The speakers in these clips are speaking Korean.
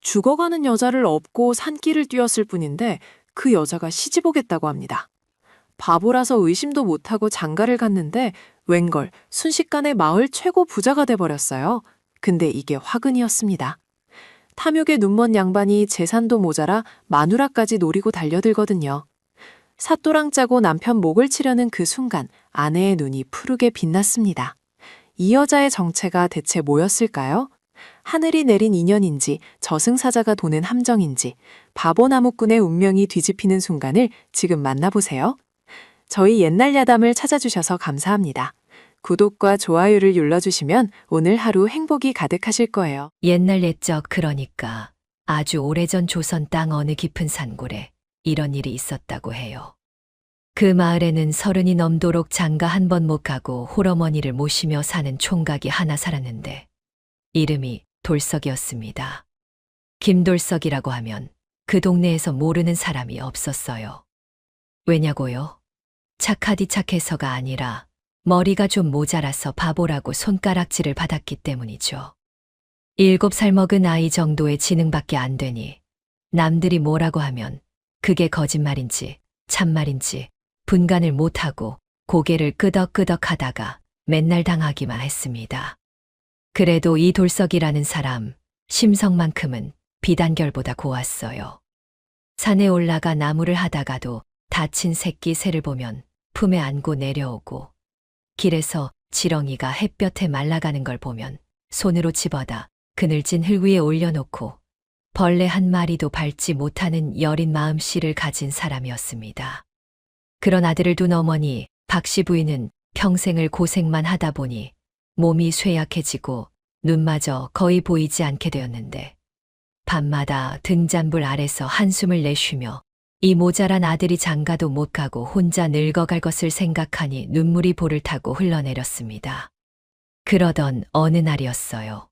죽어가는 여자를 업고 산길을 뛰었을 뿐인데 그 여자가 시집 오겠다고 합니다. 바보라서 의심도 못하고 장가를 갔는데 웬걸 순식간에 마을 최고 부자가 돼버렸어요. 근데 이게 화근이었습니다. 탐욕에 눈먼 양반이 재산도 모자라 마누라까지 노리고 달려들거든요. 사또랑 짜고 남편 목을 치려는 그 순간 아내의 눈이 푸르게 빛났습니다. 이 여자의 정체가 대체 뭐였을까요? 하늘이 내린 인연인지 저승사자가 도는 함정인지 바보나무꾼의 운명이 뒤집히는 순간을 지금 만나보세요. 저희 옛날 야담을 찾아주셔서 감사합니다. 구독과 좋아요를 눌러주시면 오늘 하루 행복이 가득하실 거예요. 옛날 옛적 그러니까 아주 오래전 조선 땅 어느 깊은 산골에 이런 일이 있었다고 해요. 그 마을에는 30이 넘도록 장가 한 번 못 가고 홀어머니를 모시며 사는 총각이 하나 살았는데 이름이 돌석이었습니다. 김돌석이라고 하면 그 동네에서 모르는 사람이 없었어요. 왜냐고요? 착하디 착해서가 아니라 머리가 좀 모자라서 바보라고 손가락질을 받았기 때문이죠. 7살 먹은 아이 정도의 지능밖에 안 되니 남들이 뭐라고 하면 그게 거짓말인지 참말인지 분간을 못하고 고개를 끄덕끄덕 하다가 맨날 당하기만 했습니다. 그래도 이 돌석이라는 사람 심성만큼은 비단결보다 고왔어요. 산에 올라가 나무를 하다가도 다친 새끼 새를 보면 품에 안고 내려오고 길에서 지렁이가 햇볕에 말라가는 걸 보면 손으로 집어다 그늘진 흙 위에 올려놓고 벌레 한 마리도 밟지 못하는 여린 마음씨를 가진 사람이었습니다. 그런 아들을 둔 어머니 박씨 부인은 평생을 고생만 하다 보니 몸이 쇠약해지고 눈마저 거의 보이지 않게 되었는데 밤마다 등잔불 아래서 한숨을 내쉬며 이 모자란 아들이 장가도 못 가고 혼자 늙어갈 것을 생각하니 눈물이 볼을 타고 흘러내렸습니다. 그러던 어느 날이었어요.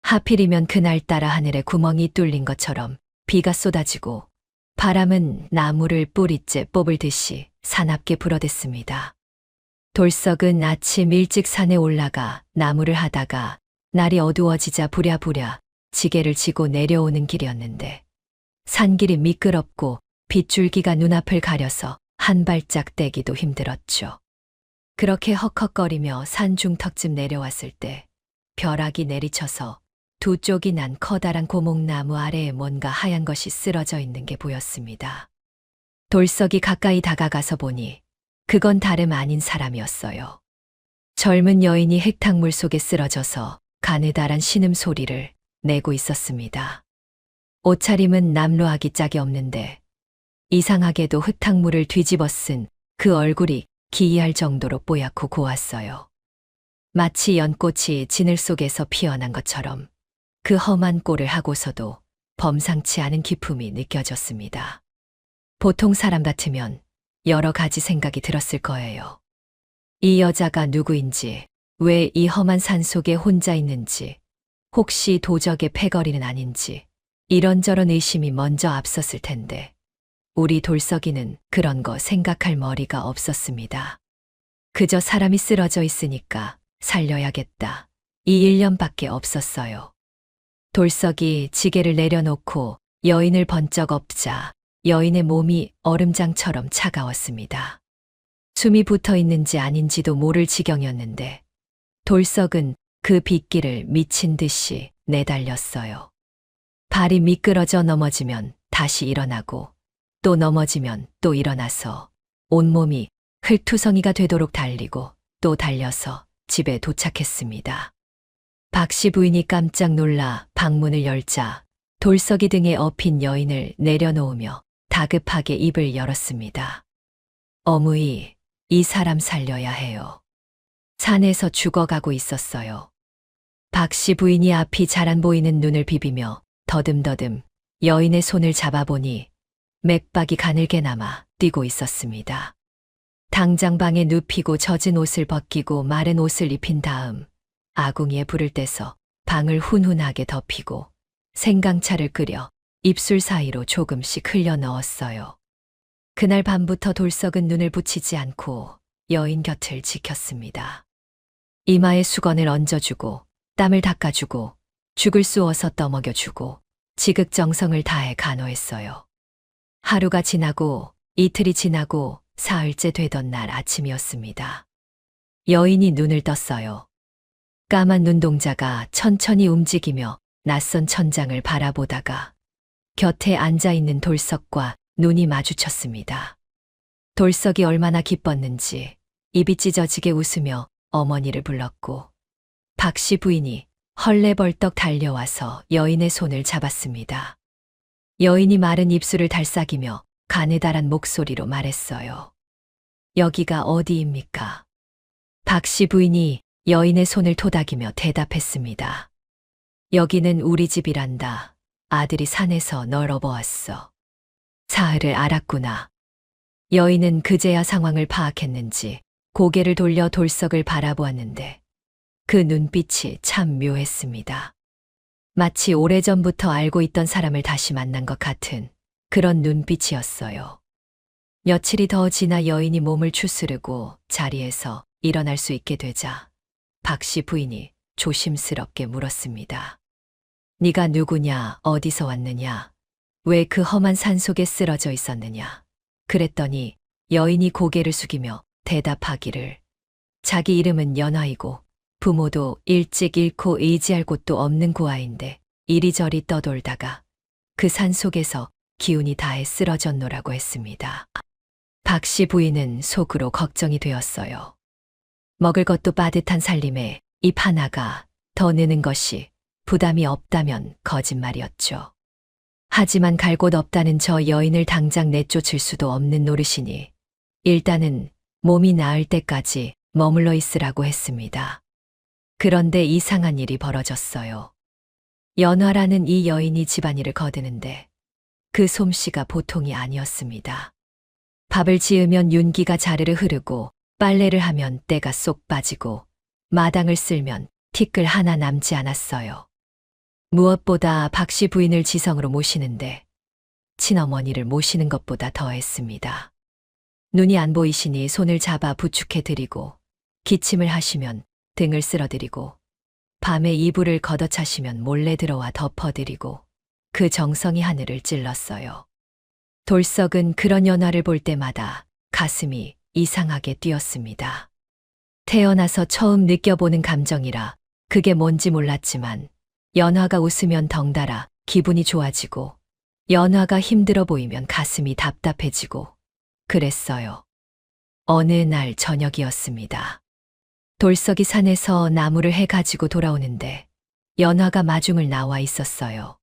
하필이면 그날따라 하늘에 구멍이 뚫린 것처럼 비가 쏟아지고 바람은 나무를 뿌리째 뽑을 듯이 사납게 불어댔습니다. 돌석은 아침 일찍 산에 올라가 나무를 하다가 날이 어두워지자 부랴부랴 지게를 지고 내려오는 길이었는데 산길이 미끄럽고 빗줄기가 눈앞을 가려서 한 발짝 떼기도 힘들었죠. 그렇게 헉헉거리며 산 중턱쯤 내려왔을 때 벼락이 내리쳐서 두 쪽이 난 커다란 고목나무 아래에 뭔가 하얀 것이 쓰러져 있는 게 보였습니다. 돌석이 가까이 다가가서 보니 그건 다름 아닌 사람이었어요. 젊은 여인이 흙탕물 속에 쓰러져서 가느다란 신음소리를 내고 있었습니다. 옷차림은 남루하기 짝이 없는데 이상하게도 흙탕물을 뒤집어 쓴 그 얼굴이 기이할 정도로 뽀얗고 고왔어요. 마치 연꽃이 진을 속에서 피어난 것처럼 그 험한 꼴을 하고서도 범상치 않은 기품이 느껴졌습니다. 보통 사람 같으면 여러 가지 생각이 들었을 거예요. 이 여자가 누구인지, 왜 이 험한 산 속에 혼자 있는지, 혹시 도적의 패거리는 아닌지 이런저런 의심이 먼저 앞섰을 텐데 우리 돌석이는 그런 거 생각할 머리가 없었습니다. 그저 사람이 쓰러져 있으니까 살려야겠다. 이 일념밖에 없었어요. 돌석이 지게를 내려놓고 여인을 번쩍 엎자 여인의 몸이 얼음장처럼 차가웠습니다. 숨이 붙어 있는지 아닌지도 모를 지경이었는데 돌석은 그 빗길을 미친 듯이 내달렸어요. 발이 미끄러져 넘어지면 다시 일어나고 또 넘어지면 또 일어나서 온몸이 흙투성이가 되도록 달리고 또 달려서 집에 도착했습니다. 박씨 부인이 깜짝 놀라 방문을 열자 돌석이 등에 업힌 여인을 내려놓으며 다급하게 입을 열었습니다. 어머니, 이 사람 살려야 해요. 산에서 죽어가고 있었어요. 박씨 부인이 앞이 잘 안 보이는 눈을 비비며 더듬더듬 여인의 손을 잡아보니 맥박이 가늘게 남아 뛰고 있었습니다. 당장 방에 눕히고 젖은 옷을 벗기고 마른 옷을 입힌 다음 아궁이에 불을 떼서 방을 훈훈하게 덮이고 생강차를 끓여 입술 사이로 조금씩 흘려 넣었어요. 그날 밤부터 돌석은 눈을 붙이지 않고 여인 곁을 지켰습니다. 이마에 수건을 얹어주고 땀을 닦아주고 죽을 쑤어서 떠먹여주고 지극정성을 다해 간호했어요. 하루가 지나고 이틀이 지나고 사흘째 되던 날 아침이었습니다. 여인이 눈을 떴어요. 까만 눈동자가 천천히 움직이며 낯선 천장을 바라보다가 곁에 앉아있는 돌석과 눈이 마주쳤습니다. 돌석이 얼마나 기뻤는지 입이 찢어지게 웃으며 어머니를 불렀고 박씨 부인이 헐레벌떡 달려와서 여인의 손을 잡았습니다. 여인이 마른 입술을 달싹이며 가느다란 목소리로 말했어요. 여기가 어디입니까? 박씨 부인이 여인의 손을 토닥이며 대답했습니다. 여기는 우리 집이란다. 아들이 산에서 널 업어왔어. 사흘을 알았구나. 여인은 그제야 상황을 파악했는지 고개를 돌려 돌석을 바라보았는데 그 눈빛이 참 묘했습니다. 마치 오래전부터 알고 있던 사람을 다시 만난 것 같은 그런 눈빛이었어요. 며칠이 더 지나 여인이 몸을 추스르고 자리에서 일어날 수 있게 되자 박씨 부인이 조심스럽게 물었습니다. 네가 누구냐, 어디서 왔느냐, 왜 그 험한 산속에 쓰러져 있었느냐. 그랬더니 여인이 고개를 숙이며 대답하기를 자기 이름은 연화이고 부모도 일찍 잃고 의지할 곳도 없는 고아인데 이리저리 떠돌다가 그 산속에서 기운이 다해 쓰러졌노라고 했습니다. 박씨 부인은 속으로 걱정이 되었어요. 먹을 것도 빠듯한 살림에 입 하나가 더 느는 것이 부담이 없다면 거짓말이었죠. 하지만 갈 곳 없다는 저 여인을 당장 내쫓을 수도 없는 노릇이니 일단은 몸이 나을 때까지 머물러 있으라고 했습니다. 그런데 이상한 일이 벌어졌어요. 연화라는 이 여인이 집안일을 거드는데 그 솜씨가 보통이 아니었습니다. 밥을 지으면 윤기가 자르르 흐르고 빨래를 하면 때가 쏙 빠지고 마당을 쓸면 티끌 하나 남지 않았어요. 무엇보다 박씨 부인을 지성으로 모시는데 친어머니를 모시는 것보다 더했습니다. 눈이 안 보이시니 손을 잡아 부축해 드리고 기침을 하시면 등을 쓸어드리고 밤에 이불을 걷어차시면 몰래 들어와 덮어드리고 그 정성이 하늘을 찔렀어요. 돌석은 그런 연화를 볼 때마다 가슴이 이상하게 뛰었습니다. 태어나서 처음 느껴보는 감정이라 그게 뭔지 몰랐지만 연화가 웃으면 덩달아 기분이 좋아지고 연화가 힘들어 보이면 가슴이 답답해지고 그랬어요. 어느 날 저녁이었습니다. 돌석이 산에서 나무를 해가지고 돌아오는데 연화가 마중을 나와 있었어요.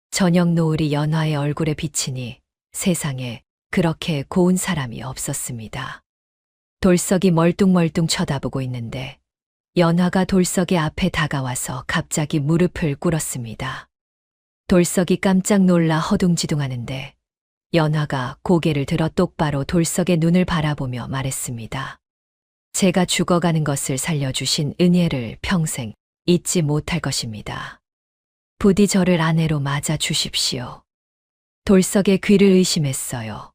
저녁 노을이 연화의 얼굴에 비치니 세상에 그렇게 고운 사람이 없었습니다. 돌석이 멀뚱멀뚱 쳐다보고 있는데 연화가 돌석의 앞에 다가와서 갑자기 무릎을 꿇었습니다. 돌석이 깜짝 놀라 허둥지둥하는데 연화가 고개를 들어 똑바로 돌석의 눈을 바라보며 말했습니다. 제가 죽어가는 것을 살려주신 은혜를 평생 잊지 못할 것입니다. 부디 저를 아내로 맞아 주십시오. 돌석의 귀를 의심했어요.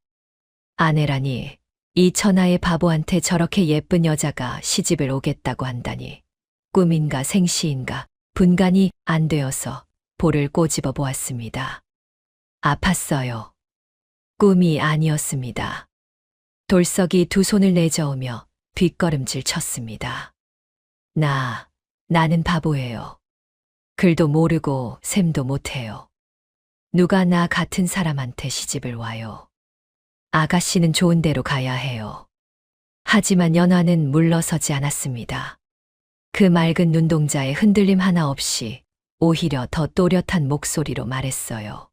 아내라니 이 천하의 바보한테 저렇게 예쁜 여자가 시집을 오겠다고 한다니 꿈인가 생시인가 분간이 안 되어서 볼을 꼬집어 보았습니다. 아팠어요. 꿈이 아니었습니다. 돌석이 두 손을 내저으며 뒷걸음질 쳤습니다. 나는 바보예요. 글도 모르고 셈도 못해요. 누가 나 같은 사람한테 시집을 와요. 아가씨는 좋은 데로 가야 해요. 하지만 연화는 물러서지 않았습니다. 그 맑은 눈동자에 흔들림 하나 없이 오히려 더 또렷한 목소리로 말했어요.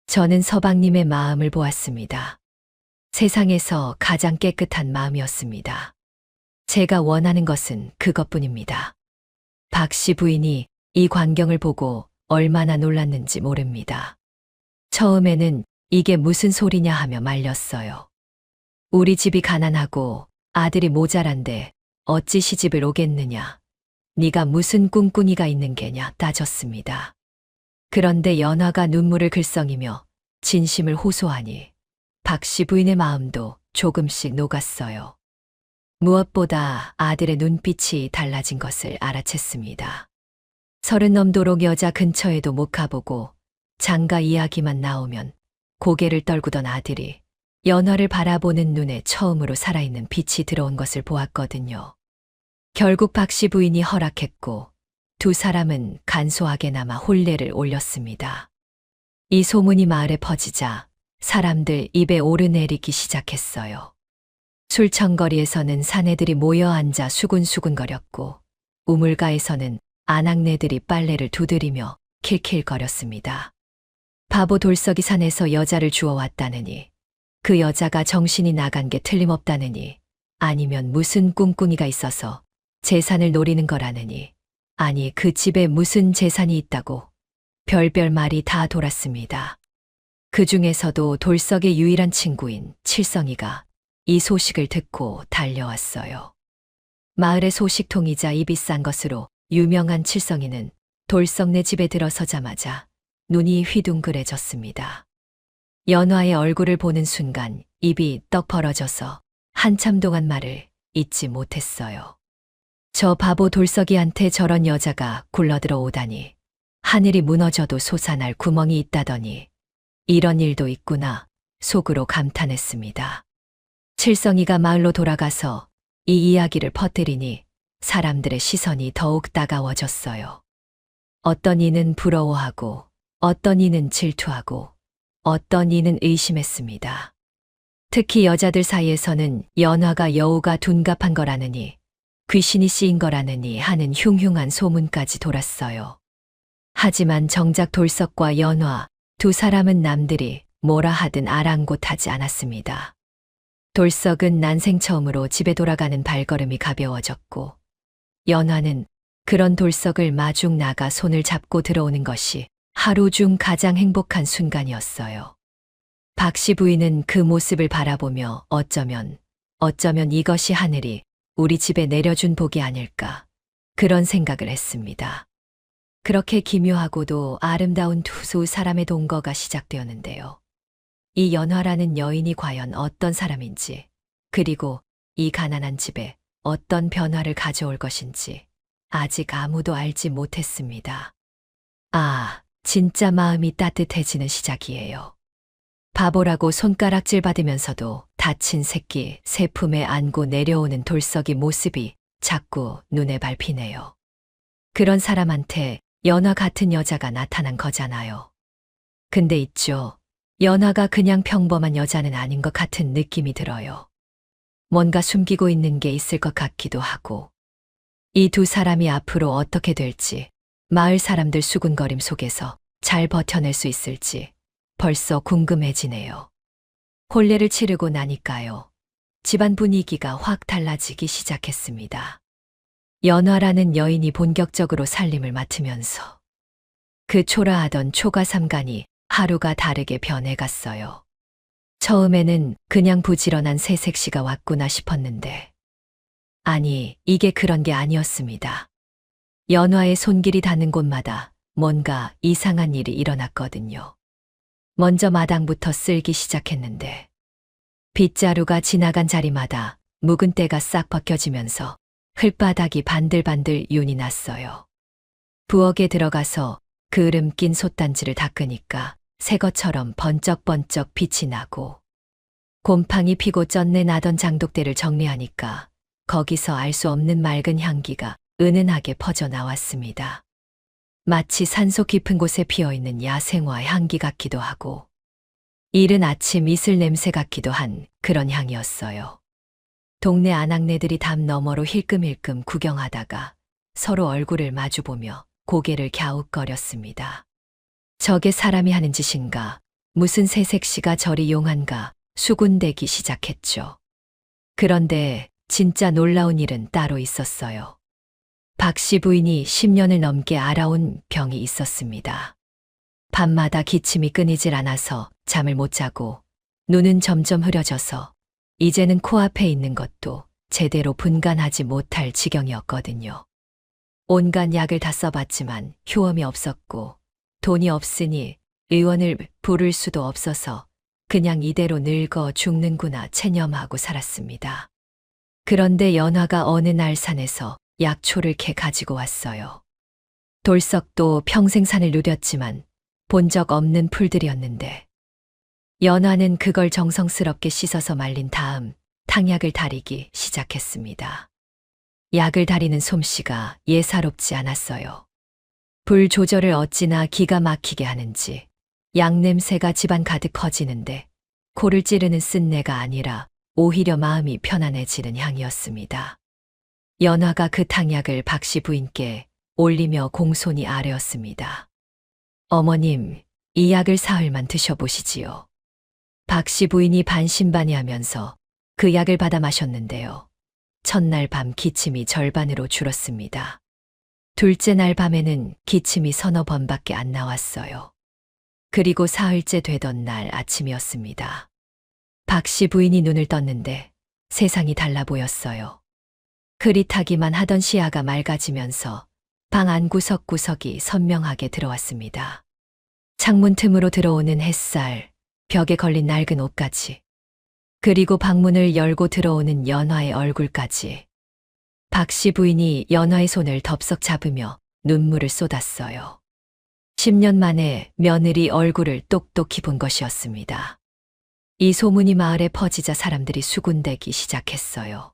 저는 서방님의 마음을 보았습니다. 세상에서 가장 깨끗한 마음이었습니다. 제가 원하는 것은 그것뿐입니다. 박씨 부인이 이 광경을 보고 얼마나 놀랐는지 모릅니다. 처음에는 이게 무슨 소리냐 하며 말렸어요. 우리 집이 가난하고 아들이 모자란데 어찌 시집을 오겠느냐. 네가 무슨 꿍꿍이가 있는 게냐 따졌습니다. 그런데 연화가 눈물을 글썽이며 진심을 호소하니 박씨 부인의 마음도 조금씩 녹았어요. 무엇보다 아들의 눈빛이 달라진 것을 알아챘습니다. 서른 넘도록 여자 근처에도 못 가보고 장가 이야기만 나오면 고개를 떨구던 아들이 연화를 바라보는 눈에 처음으로 살아있는 빛이 들어온 것을 보았거든요. 결국 박씨 부인이 허락했고 두 사람은 간소하게나마 혼례를 올렸습니다. 이 소문이 마을에 퍼지자 사람들 입에 오르내리기 시작했어요. 술청거리에서는 사내들이 모여 앉아 수군수군거렸고 우물가에서는 아낙네들이 빨래를 두드리며 킬킬거렸습니다. 바보 돌석이 산에서 여자를 주워왔다느니 그 여자가 정신이 나간 게 틀림없다느니 아니면 무슨 꿍꿍이가 있어서 재산을 노리는 거라느니 아니 그 집에 무슨 재산이 있다고 별별 말이 다 돌았습니다. 그 중에서도 돌석의 유일한 친구인 칠성이가 이 소식을 듣고 달려왔어요. 마을의 소식통이자 입이 싼 것으로 유명한 칠성이는 돌석네 집에 들어서자마자 눈이 휘둥그레졌습니다. 연화의 얼굴을 보는 순간 입이 떡 벌어져서 한참 동안 말을 잇지 못했어요. 저 바보 돌석이한테 저런 여자가 굴러들어 오다니 하늘이 무너져도 솟아날 구멍이 있다더니 이런 일도 있구나 속으로 감탄했습니다. 칠성이가 마을로 돌아가서 이 이야기를 퍼뜨리니 사람들의 시선이 더욱 따가워졌어요. 어떤 이는 부러워하고 어떤 이는 질투하고 어떤 이는 의심했습니다. 특히 여자들 사이에서는 연화가 여우가 둔갑한 거라느니 귀신이 씌인 거라느니 하는 흉흉한 소문까지 돌았어요. 하지만 정작 돌석과 연화 두 사람은 남들이 뭐라 하든 아랑곳하지 않았습니다. 돌석은 난생 처음으로 집에 돌아가는 발걸음이 가벼워졌고 연화는 그런 돌석을 마중 나가 손을 잡고 들어오는 것이 하루 중 가장 행복한 순간이었어요. 박씨 부인은 그 모습을 바라보며 어쩌면 이것이 하늘이 우리 집에 내려준 복이 아닐까 그런 생각을 했습니다. 그렇게 기묘하고도 아름다운 두 사람의 동거가 시작되었는데요. 이 연화라는 여인이 과연 어떤 사람인지 그리고 이 가난한 집에 어떤 변화를 가져올 것인지 아직 아무도 알지 못했습니다. 아, 진짜 마음이 따뜻해지는 시작이에요. 바보라고 손가락질 받으면서도 다친 새끼 새 품에 안고 내려오는 돌석이 모습이 자꾸 눈에 밟히네요. 그런 사람한테 연화 같은 여자가 나타난 거잖아요. 근데 있죠. 연화가 그냥 평범한 여자는 아닌 것 같은 느낌이 들어요. 뭔가 숨기고 있는 게 있을 것 같기도 하고. 이 두 사람이 앞으로 어떻게 될지, 마을 사람들 수군거림 속에서 잘 버텨낼 수 있을지 벌써 궁금해지네요. 혼례를 치르고 나니까요. 집안 분위기가 확 달라지기 시작했습니다. 연화라는 여인이 본격적으로 살림을 맡으면서 그 초라하던 초가삼간이 하루가 다르게 변해갔어요. 처음에는 그냥 부지런한 새색시가 왔구나 싶었는데 아니, 이게 그런 게 아니었습니다. 연화의 손길이 닿는 곳마다 뭔가 이상한 일이 일어났거든요. 먼저 마당부터 쓸기 시작했는데 빗자루가 지나간 자리마다 묵은 때가 싹 벗겨지면서 흙바닥이 반들반들 윤이 났어요. 부엌에 들어가서 그을음 낀 솥단지를 닦으니까 새 것처럼 번쩍번쩍 빛이 나고 곰팡이 피고 쩐내 나던 장독대를 정리하니까 거기서 알 수 없는 맑은 향기가 은은하게 퍼져 나왔습니다. 마치 산속 깊은 곳에 피어있는 야생화 향기 같기도 하고 이른 아침 이슬 냄새 같기도 한 그런 향이었어요. 동네 아낙네들이 담 너머로 힐끔힐끔 구경하다가 서로 얼굴을 마주보며 고개를 갸웃거렸습니다. 저게 사람이 하는 짓인가, 무슨 새색시가 저리 용한가 수군대기 시작했죠. 그런데 진짜 놀라운 일은 따로 있었어요. 박씨 부인이 10년을 넘게 앓아온 병이 있었습니다. 밤마다 기침이 끊이질 않아서 잠을 못 자고 눈은 점점 흐려져서 이제는 코앞에 있는 것도 제대로 분간하지 못할 지경이었거든요. 온갖 약을 다 써봤지만 효험이 없었고 돈이 없으니 의원을 부를 수도 없어서 그냥 이대로 늙어 죽는구나 체념하고 살았습니다. 그런데 연화가 어느 날 산에서 약초를 캐 가지고 왔어요. 돌석도 평생 산을 누렸지만 본 적 없는 풀들이었는데 연화는 그걸 정성스럽게 씻어서 말린 다음 탕약을 다리기 시작했습니다. 약을 다리는 솜씨가 예사롭지 않았어요. 불 조절을 어찌나 기가 막히게 하는지 약 냄새가 집안 가득 퍼지는데 코를 찌르는 쓴내가 아니라 오히려 마음이 편안해지는 향이었습니다. 연화가 그 탕약을 박씨 부인께 올리며 공손히 아뢰었습니다. 어머님, 이 약을 사흘만 드셔보시지요. 박씨 부인이 반신반의하면서 그 약을 받아 마셨는데요. 첫날 밤 기침이 절반으로 줄었습니다. 둘째 날 밤에는 기침이 서너 번밖에 안 나왔어요. 그리고 사흘째 되던 날 아침이었습니다. 박씨 부인이 눈을 떴는데 세상이 달라 보였어요. 흐릿하기만 하던 시야가 맑아지면서 방 안 구석구석이 선명하게 들어왔습니다. 창문 틈으로 들어오는 햇살, 벽에 걸린 낡은 옷까지, 그리고 방문을 열고 들어오는 연화의 얼굴까지. 박씨 부인이 연화의 손을 덥석 잡으며 눈물을 쏟았어요. 10년 만에 며느리 얼굴을 똑똑히 본 것이었습니다. 이 소문이 마을에 퍼지자 사람들이 수군대기 시작했어요.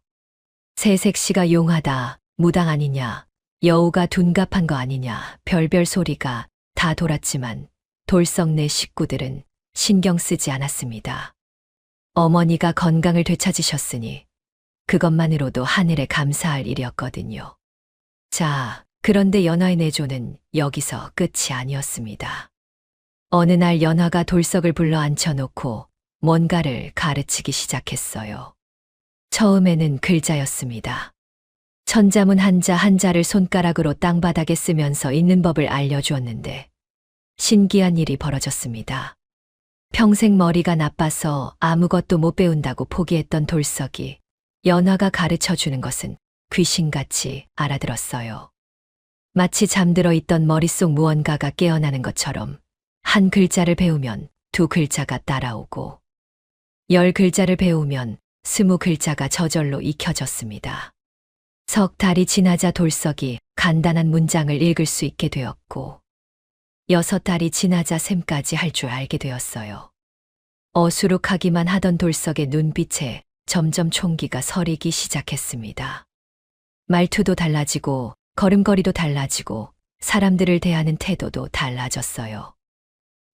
새색시가 용하다, 무당 아니냐, 여우가 둔갑한 거 아니냐, 별별 소리가 다 돌았지만 돌석내 식구들은 신경 쓰지 않았습니다. 어머니가 건강을 되찾으셨으니 그것만으로도 하늘에 감사할 일이었거든요. 자, 그런데 연화의 내조는 여기서 끝이 아니었습니다. 어느 날 연화가 돌석을 불러 앉혀놓고 뭔가를 가르치기 시작했어요. 처음에는 글자였습니다. 천자문 한자 한자를 손가락으로 땅바닥에 쓰면서 읽는 법을 알려주었는데 신기한 일이 벌어졌습니다. 평생 머리가 나빠서 아무것도 못 배운다고 포기했던 돌석이 연화가 가르쳐주는 것은 귀신같이 알아들었어요. 마치 잠들어 있던 머릿속 무언가가 깨어나는 것처럼 한 글자를 배우면 두 글자가 따라오고 10글자를 배우면 20글자가 저절로 익혀졌습니다. 석 달이 지나자 돌석이 간단한 문장을 읽을 수 있게 되었고 6달이 지나자 셈까지 할 줄 알게 되었어요. 어수룩하기만 하던 돌석의 눈빛에 점점 총기가 서리기 시작했습니다. 말투도 달라지고 걸음걸이도 달라지고 사람들을 대하는 태도도 달라졌어요.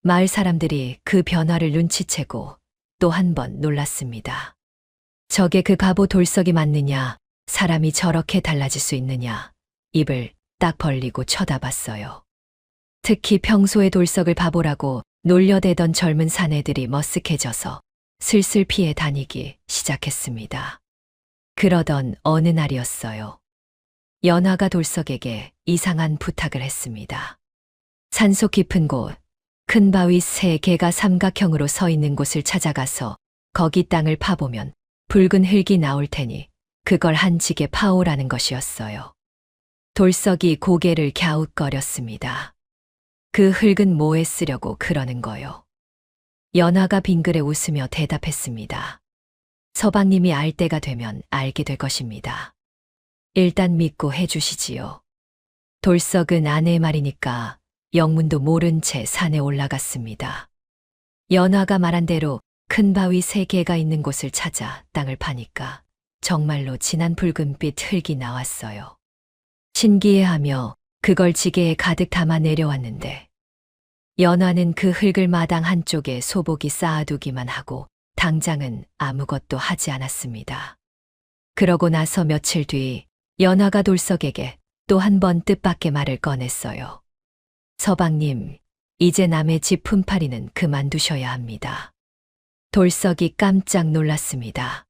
마을 사람들이 그 변화를 눈치채고 또 한 번 놀랐습니다. 저게 그 바보 돌석이 맞느냐, 사람이 저렇게 달라질 수 있느냐, 입을 딱 벌리고 쳐다봤어요. 특히 평소에 돌석을 바보라고 놀려대던 젊은 사내들이 머쓱해져서 슬슬 피해 다니기 시작했습니다. 그러던 어느 날이었어요. 연화가 돌석에게 이상한 부탁을 했습니다. 산속 깊은 곳, 큰 바위 3개가 삼각형으로 서 있는 곳을 찾아가서 거기 땅을 파보면 붉은 흙이 나올 테니 그걸 한지게 파오라는 것이었어요. 돌석이 고개를 갸웃거렸습니다. 그 흙은 뭐에 쓰려고 그러는 거요? 연화가 빙그레 웃으며 대답했습니다. 서방님이 알 때가 되면 알게 될 것입니다. 일단 믿고 해주시지요. 돌석은 아내의 말이니까 영문도 모른 채 산에 올라갔습니다. 연화가 말한 대로 큰 바위 3개가 있는 곳을 찾아 땅을 파니까 정말로 진한 붉은빛 흙이 나왔어요. 신기해하며 그걸 지게에 가득 담아 내려왔는데 연화는 그 흙을 마당 한쪽에 소복이 쌓아두기만 하고 당장은 아무것도 하지 않았습니다. 그러고 나서 며칠 뒤 연화가 돌석에게 또 한 번 뜻밖의 말을 꺼냈어요. 서방님, 이제 남의 집 품팔이는 그만두셔야 합니다. 돌석이 깜짝 놀랐습니다.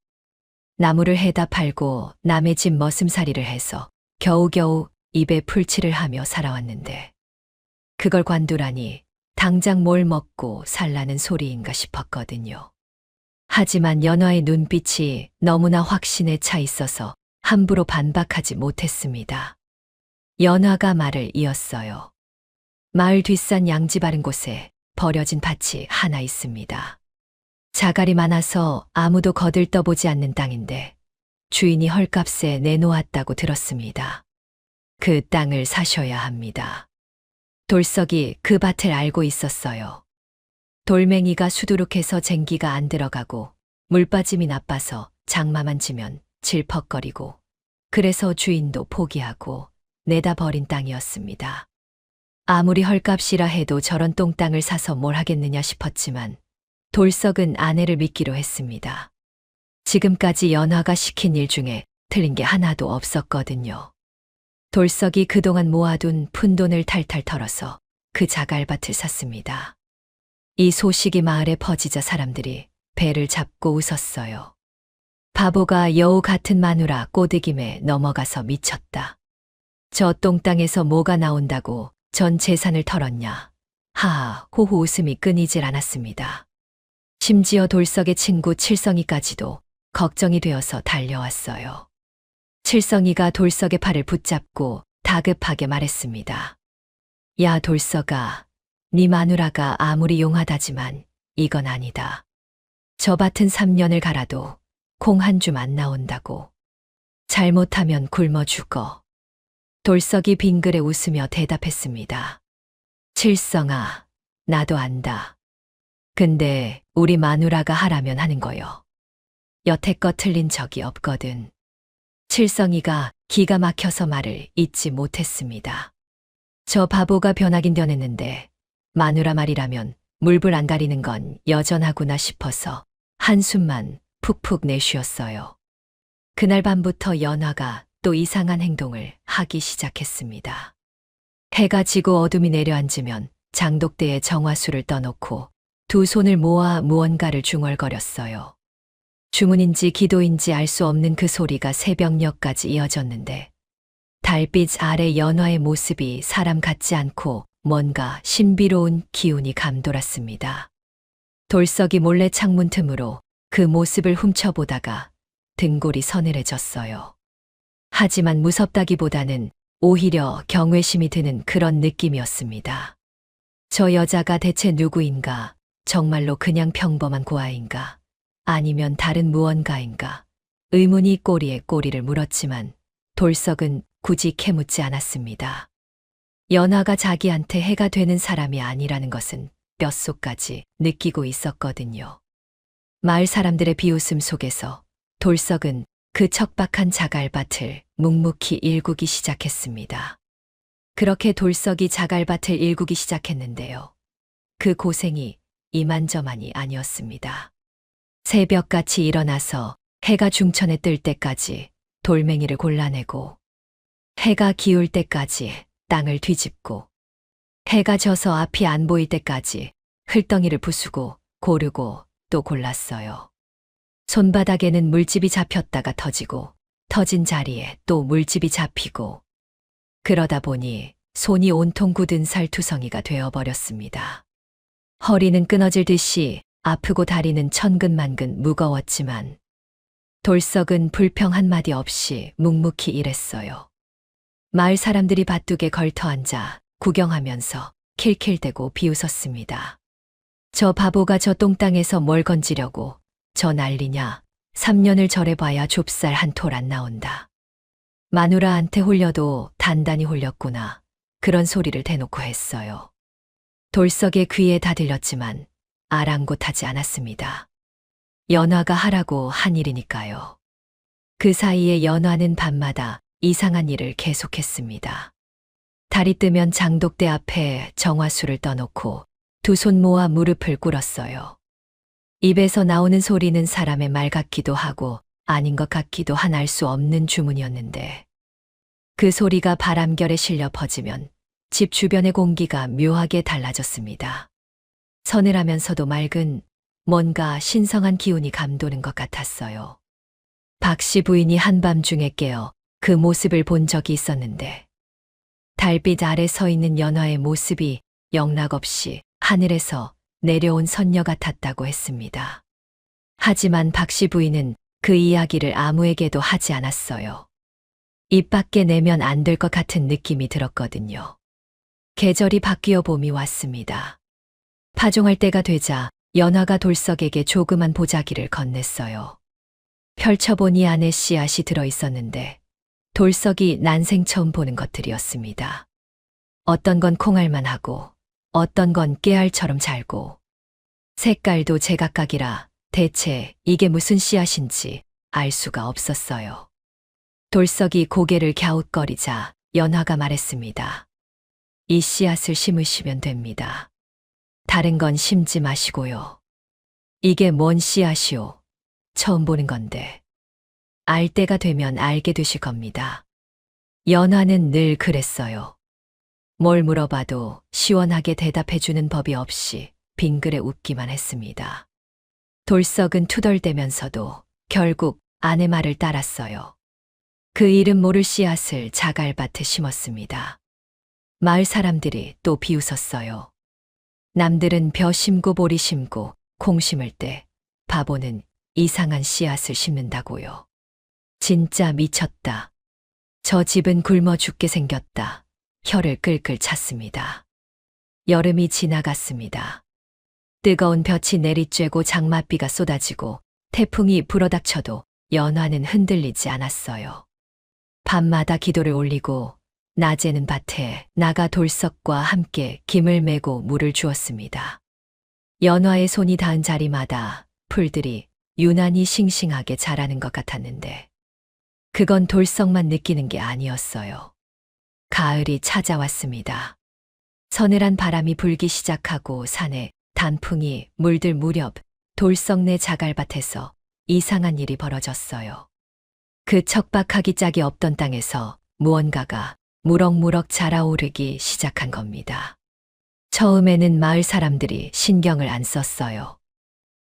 나무를 해다 팔고 남의 집 머슴살이를 해서 겨우겨우 입에 풀칠을 하며 살아왔는데 그걸 관두라니 당장 뭘 먹고 살라는 소리인가 싶었거든요. 하지만 연화의 눈빛이 너무나 확신에 차 있어서 함부로 반박하지 못했습니다. 연화가 말을 이었어요. 마을 뒷산 양지 바른 곳에 버려진 밭이 하나 있습니다. 자갈이 많아서 아무도 거들떠보지 않는 땅인데 주인이 헐값에 내놓았다고 들었습니다. 그 땅을 사셔야 합니다. 돌석이 그 밭을 알고 있었어요. 돌멩이가 수두룩해서 쟁기가 안 들어가고 물빠짐이 나빠서 장마만 지면 질퍽거리고 그래서 주인도 포기하고 내다 버린 땅이었습니다. 아무리 헐값이라 해도 저런 똥땅을 사서 뭘 하겠느냐 싶었지만 돌석은 아내를 믿기로 했습니다. 지금까지 연화가 시킨 일 중에 틀린 게 하나도 없었거든요. 돌석이 그동안 모아둔 푼돈을 탈탈 털어서 그 자갈밭을 샀습니다. 이 소식이 마을에 퍼지자 사람들이 배를 잡고 웃었어요. 바보가 여우 같은 마누라 꼬드김에 넘어가서 미쳤다. 저 똥땅에서 뭐가 나온다고 전 재산을 털었냐. 하하, 호호 웃음이 끊이질 않았습니다. 심지어 돌석의 친구 칠성이까지도 걱정이 되어서 달려왔어요. 칠성이가 돌석의 팔을 붙잡고 다급하게 말했습니다. 야, 돌석아, 네 마누라가 아무리 용하다지만 이건 아니다. 저 밭은 3년을 갈아도 콩 한 줌 안 나온다고. 잘못하면 굶어 죽어. 돌석이 빙그레 웃으며 대답했습니다. 칠성아, 나도 안다. 근데 우리 마누라가 하라면 하는 거요. 여태껏 틀린 적이 없거든. 칠성이가 기가 막혀서 말을 잇지 못했습니다. 저 바보가 변하긴 변했는데 마누라 말이라면 물불 안 가리는 건 여전하구나 싶어서 한숨만 푹푹 내쉬었어요. 그날 밤부터 연화가 또 이상한 행동을 하기 시작했습니다. 해가 지고 어둠이 내려앉으면 장독대에 정화수를 떠놓고 두 손을 모아 무언가를 중얼거렸어요. 주문인지 기도인지 알 수 없는 그 소리가 새벽녘까지 이어졌는데 달빛 아래 연화의 모습이 사람 같지 않고 뭔가 신비로운 기운이 감돌았습니다. 돌석이 몰래 창문 틈으로 그 모습을 훔쳐보다가 등골이 서늘해졌어요. 하지만 무섭다기보다는 오히려 경외심이 드는 그런 느낌이었습니다. 저 여자가 대체 누구인가? 정말로 그냥 평범한 고아인가? 아니면 다른 무언가인가? 의문이 꼬리에 꼬리를 물었지만 돌석은 굳이 캐묻지 않았습니다. 연화가 자기한테 해가 되는 사람이 아니라는 것은 뼛속까지 느끼고 있었거든요. 마을 사람들의 비웃음 속에서 돌석은 그 척박한 자갈밭을 묵묵히 일구기 시작했습니다. 그렇게 돌석이 자갈밭을 일구기 시작했는데요. 그 고생이 이만저만이 아니었습니다. 새벽같이 일어나서 해가 중천에 뜰 때까지 돌멩이를 골라내고 해가 기울 때까지 땅을 뒤집고 해가 져서 앞이 안 보일 때까지 흘덩이를 부수고 고르고 또 골랐어요. 손바닥에는 물집이 잡혔다가 터지고 터진 자리에 또 물집이 잡히고 그러다 보니 손이 온통 굳은 살투성이가 되어버렸습니다. 허리는 끊어질 듯이 아프고 다리는 천근만근 무거웠지만 돌석은 불평 한마디 없이 묵묵히 일했어요. 마을 사람들이 밭둑에 걸터앉아 구경하면서 킬킬대고 비웃었습니다. 저 바보가 저 똥땅에서 뭘 건지려고 저 난리냐. 3년을 절해봐야 좁쌀 한 톨 안 나온다. 마누라한테 홀려도 단단히 홀렸구나. 그런 소리를 대놓고 했어요. 돌석의 귀에 다 들렸지만 아랑곳하지 않았습니다. 연화가 하라고 한 일이니까요. 그 사이에 연화는 밤마다 이상한 일을 계속했습니다. 달이 뜨면 장독대 앞에 정화수를 떠놓고 두 손 모아 무릎을 꿇었어요. 입에서 나오는 소리는 사람의 말 같기도 하고 아닌 것 같기도 한 알 수 없는 주문이었는데 그 소리가 바람결에 실려 퍼지면 집 주변의 공기가 묘하게 달라졌습니다. 서늘하면서도 맑은 뭔가 신성한 기운이 감도는 것 같았어요. 박씨 부인이 한밤중에 깨어 그 모습을 본 적이 있었는데 달빛 아래 서 있는 연화의 모습이 영락없이 하늘에서 내려온 선녀 같았다고 했습니다. 하지만 박씨 부인은 그 이야기를 아무에게도 하지 않았어요. 입 밖에 내면 안 될 것 같은 느낌이 들었거든요. 계절이 바뀌어 봄이 왔습니다. 파종할 때가 되자 연화가 돌석에게 조그만 보자기를 건넸어요. 펼쳐보니 안에 씨앗이 들어 있었는데 돌석이 난생 처음 보는 것들이었습니다. 어떤 건 콩알만 하고 어떤 건 깨알처럼 잘고 색깔도 제각각이라 대체 이게 무슨 씨앗인지 알 수가 없었어요. 돌석이 고개를 갸웃거리자 연화가 말했습니다. 이 씨앗을 심으시면 됩니다. 다른 건 심지 마시고요. 이게 뭔 씨앗이오? 처음 보는 건데. 알 때가 되면 알게 되실 겁니다. 연화는 늘 그랬어요. 뭘 물어봐도 시원하게 대답해주는 법이 없이 빙그레 웃기만 했습니다. 돌석은 투덜대면서도 결국 아내 말을 따랐어요. 그 이름 모를 씨앗을 자갈밭에 심었습니다. 마을 사람들이 또 비웃었어요. 남들은 벼 심고 보리 심고 콩 심을 때 바보는 이상한 씨앗을 심는다고요. 진짜 미쳤다. 저 집은 굶어 죽게 생겼다. 혀를 끌끌 찼습니다. 여름이 지나갔습니다. 뜨거운 볕이 내리쬐고 장맛비가 쏟아지고 태풍이 불어닥쳐도 연화는 흔들리지 않았어요. 밤마다 기도를 올리고 낮에는 밭에 나가 돌석과 함께 김을 메고 물을 주었습니다. 연화의 손이 닿은 자리마다 풀들이 유난히 싱싱하게 자라는 것 같았는데 그건 돌석만 느끼는 게 아니었어요. 가을이 찾아왔습니다. 서늘한 바람이 불기 시작하고 산에 단풍이 물들 무렵 돌석 내 자갈밭에서 이상한 일이 벌어졌어요. 그 척박하기 짝이 없던 땅에서 무언가가 무럭무럭 자라오르기 시작한 겁니다. 처음에는 마을 사람들이 신경을 안 썼어요.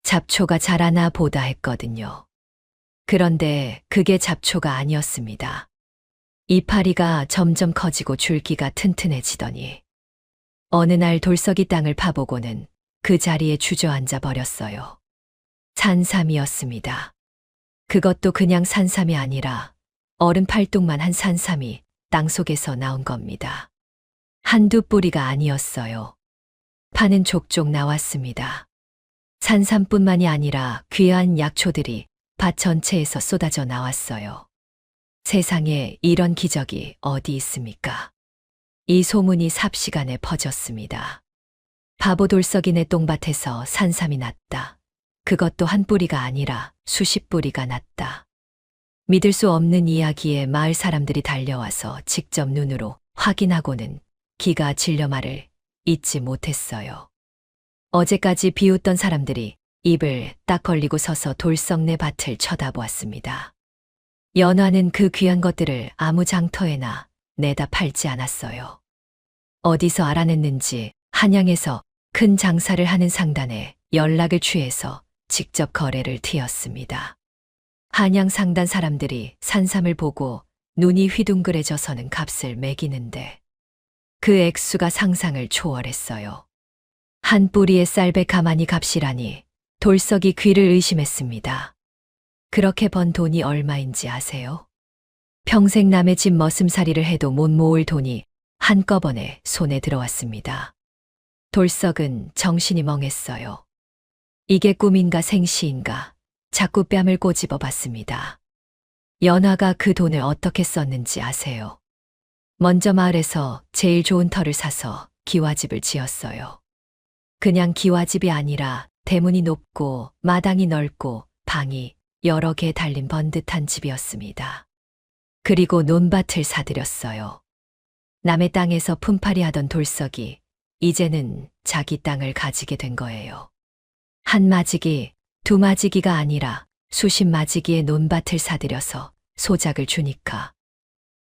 잡초가 자라나 보다 했거든요. 그런데 그게 잡초가 아니었습니다. 이파리가 점점 커지고 줄기가 튼튼해지더니 어느 날 돌석이 땅을 파보고는 그 자리에 주저앉아 버렸어요. 산삼이었습니다. 그것도 그냥 산삼이 아니라 어른 팔뚝만 한 산삼이 땅속에서 나온 겁니다. 한두 뿌리가 아니었어요. 파는 족족 나왔습니다. 산삼뿐만이 아니라 귀한 약초들이 밭 전체에서 쏟아져 나왔어요. 세상에 이런 기적이 어디 있습니까? 이 소문이 삽시간에 퍼졌습니다. 바보 돌석이네 똥밭에서 산삼이 났다. 그것도 한 뿌리가 아니라 수십 뿌리가 났다. 믿을 수 없는 이야기에 마을 사람들이 달려와서 직접 눈으로 확인하고는 기가 질려 말을 잇지 못했어요. 어제까지 비웃던 사람들이 입을 딱 벌리고 서서 돌석네 밭을 쳐다보았습니다. 연화는 그 귀한 것들을 아무 장터에나 내다 팔지 않았어요. 어디서 알아냈는지 한양에서 큰 장사를 하는 상단에 연락을 취해서 직접 거래를 트였습니다. 한양 상단 사람들이 산삼을 보고 눈이 휘둥그레져서는 값을 매기는데 그 액수가 상상을 초월했어요. 한 뿌리의 쌀배 가마니 값이라니 돌석이 귀를 의심했습니다. 그렇게 번 돈이 얼마인지 아세요? 평생 남의 집 머슴살이를 해도 못 모을 돈이 한꺼번에 손에 들어왔습니다. 돌석은 정신이 멍했어요. 이게 꿈인가 생시인가 자꾸 뺨을 꼬집어 봤습니다. 연화가 그 돈을 어떻게 썼는지 아세요? 먼저 마을에서 제일 좋은 터를 사서 기와집을 지었어요. 그냥 기와집이 아니라 대문이 높고 마당이 넓고 방이 여러 개 달린 번듯한 집이었습니다. 그리고 논밭을 사들였어요. 남의 땅에서 품팔이 하던 돌석이 이제는 자기 땅을 가지게 된 거예요. 한 마지기, 두 마지기가 아니라 수십 마지기의 논밭을 사들여서 소작을 주니까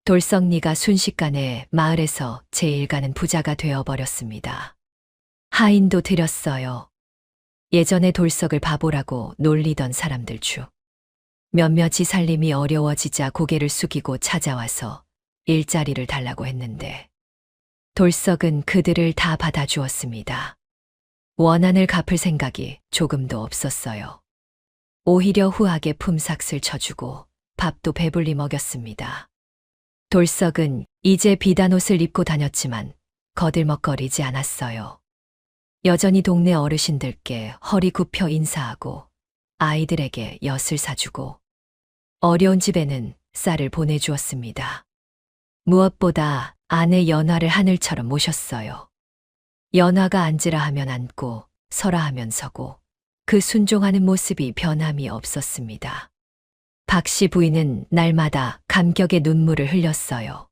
돌석리가 순식간에 마을에서 제일 가는 부자가 되어버렸습니다. 하인도 들였어요. 예전에 돌석을 바보라고 놀리던 사람들 중 몇몇이 살림이 어려워지자 고개를 숙이고 찾아와서 일자리를 달라고 했는데 돌석은 그들을 다 받아주었습니다. 원한을 갚을 생각이 조금도 없었어요. 오히려 후하게 품삯을 쳐주고 밥도 배불리 먹였습니다. 돌석은 이제 비단 옷을 입고 다녔지만 거들먹거리지 않았어요. 여전히 동네 어르신들께 허리 굽혀 인사하고 아이들에게 엿을 사주고 어려운 집에는 쌀을 보내주었습니다. 무엇보다 아내 연화를 하늘처럼 모셨어요. 연화가 앉으라 하면 앉고 서라 하면 서고 그 순종하는 모습이 변함이 없었습니다. 박씨 부인은 날마다 감격의 눈물을 흘렸어요.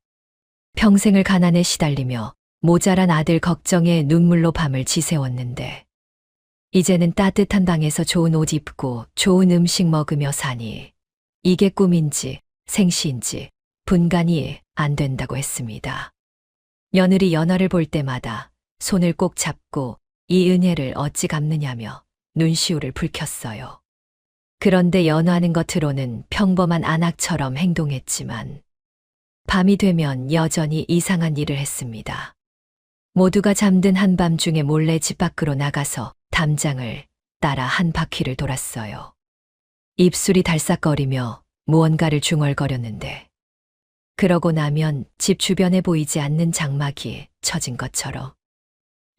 평생을 가난에 시달리며 모자란 아들 걱정에 눈물로 밤을 지새웠는데 이제는 따뜻한 방에서 좋은 옷 입고 좋은 음식 먹으며 사니 이게 꿈인지 생시인지 분간이 안 된다고 했습니다. 며느리 연화를 볼 때마다 손을 꼭 잡고 이 은혜를 어찌 갚느냐며 눈시울을 붉혔어요. 그런데 연화는 겉으로는 평범한 안악처럼 행동했지만 밤이 되면 여전히 이상한 일을 했습니다. 모두가 잠든 한밤중에 몰래 집 밖으로 나가서 담장을 따라 한 바퀴를 돌았어요. 입술이 달싹거리며 무언가를 중얼거렸는데 그러고 나면 집 주변에 보이지 않는 장막이 쳐진 것처럼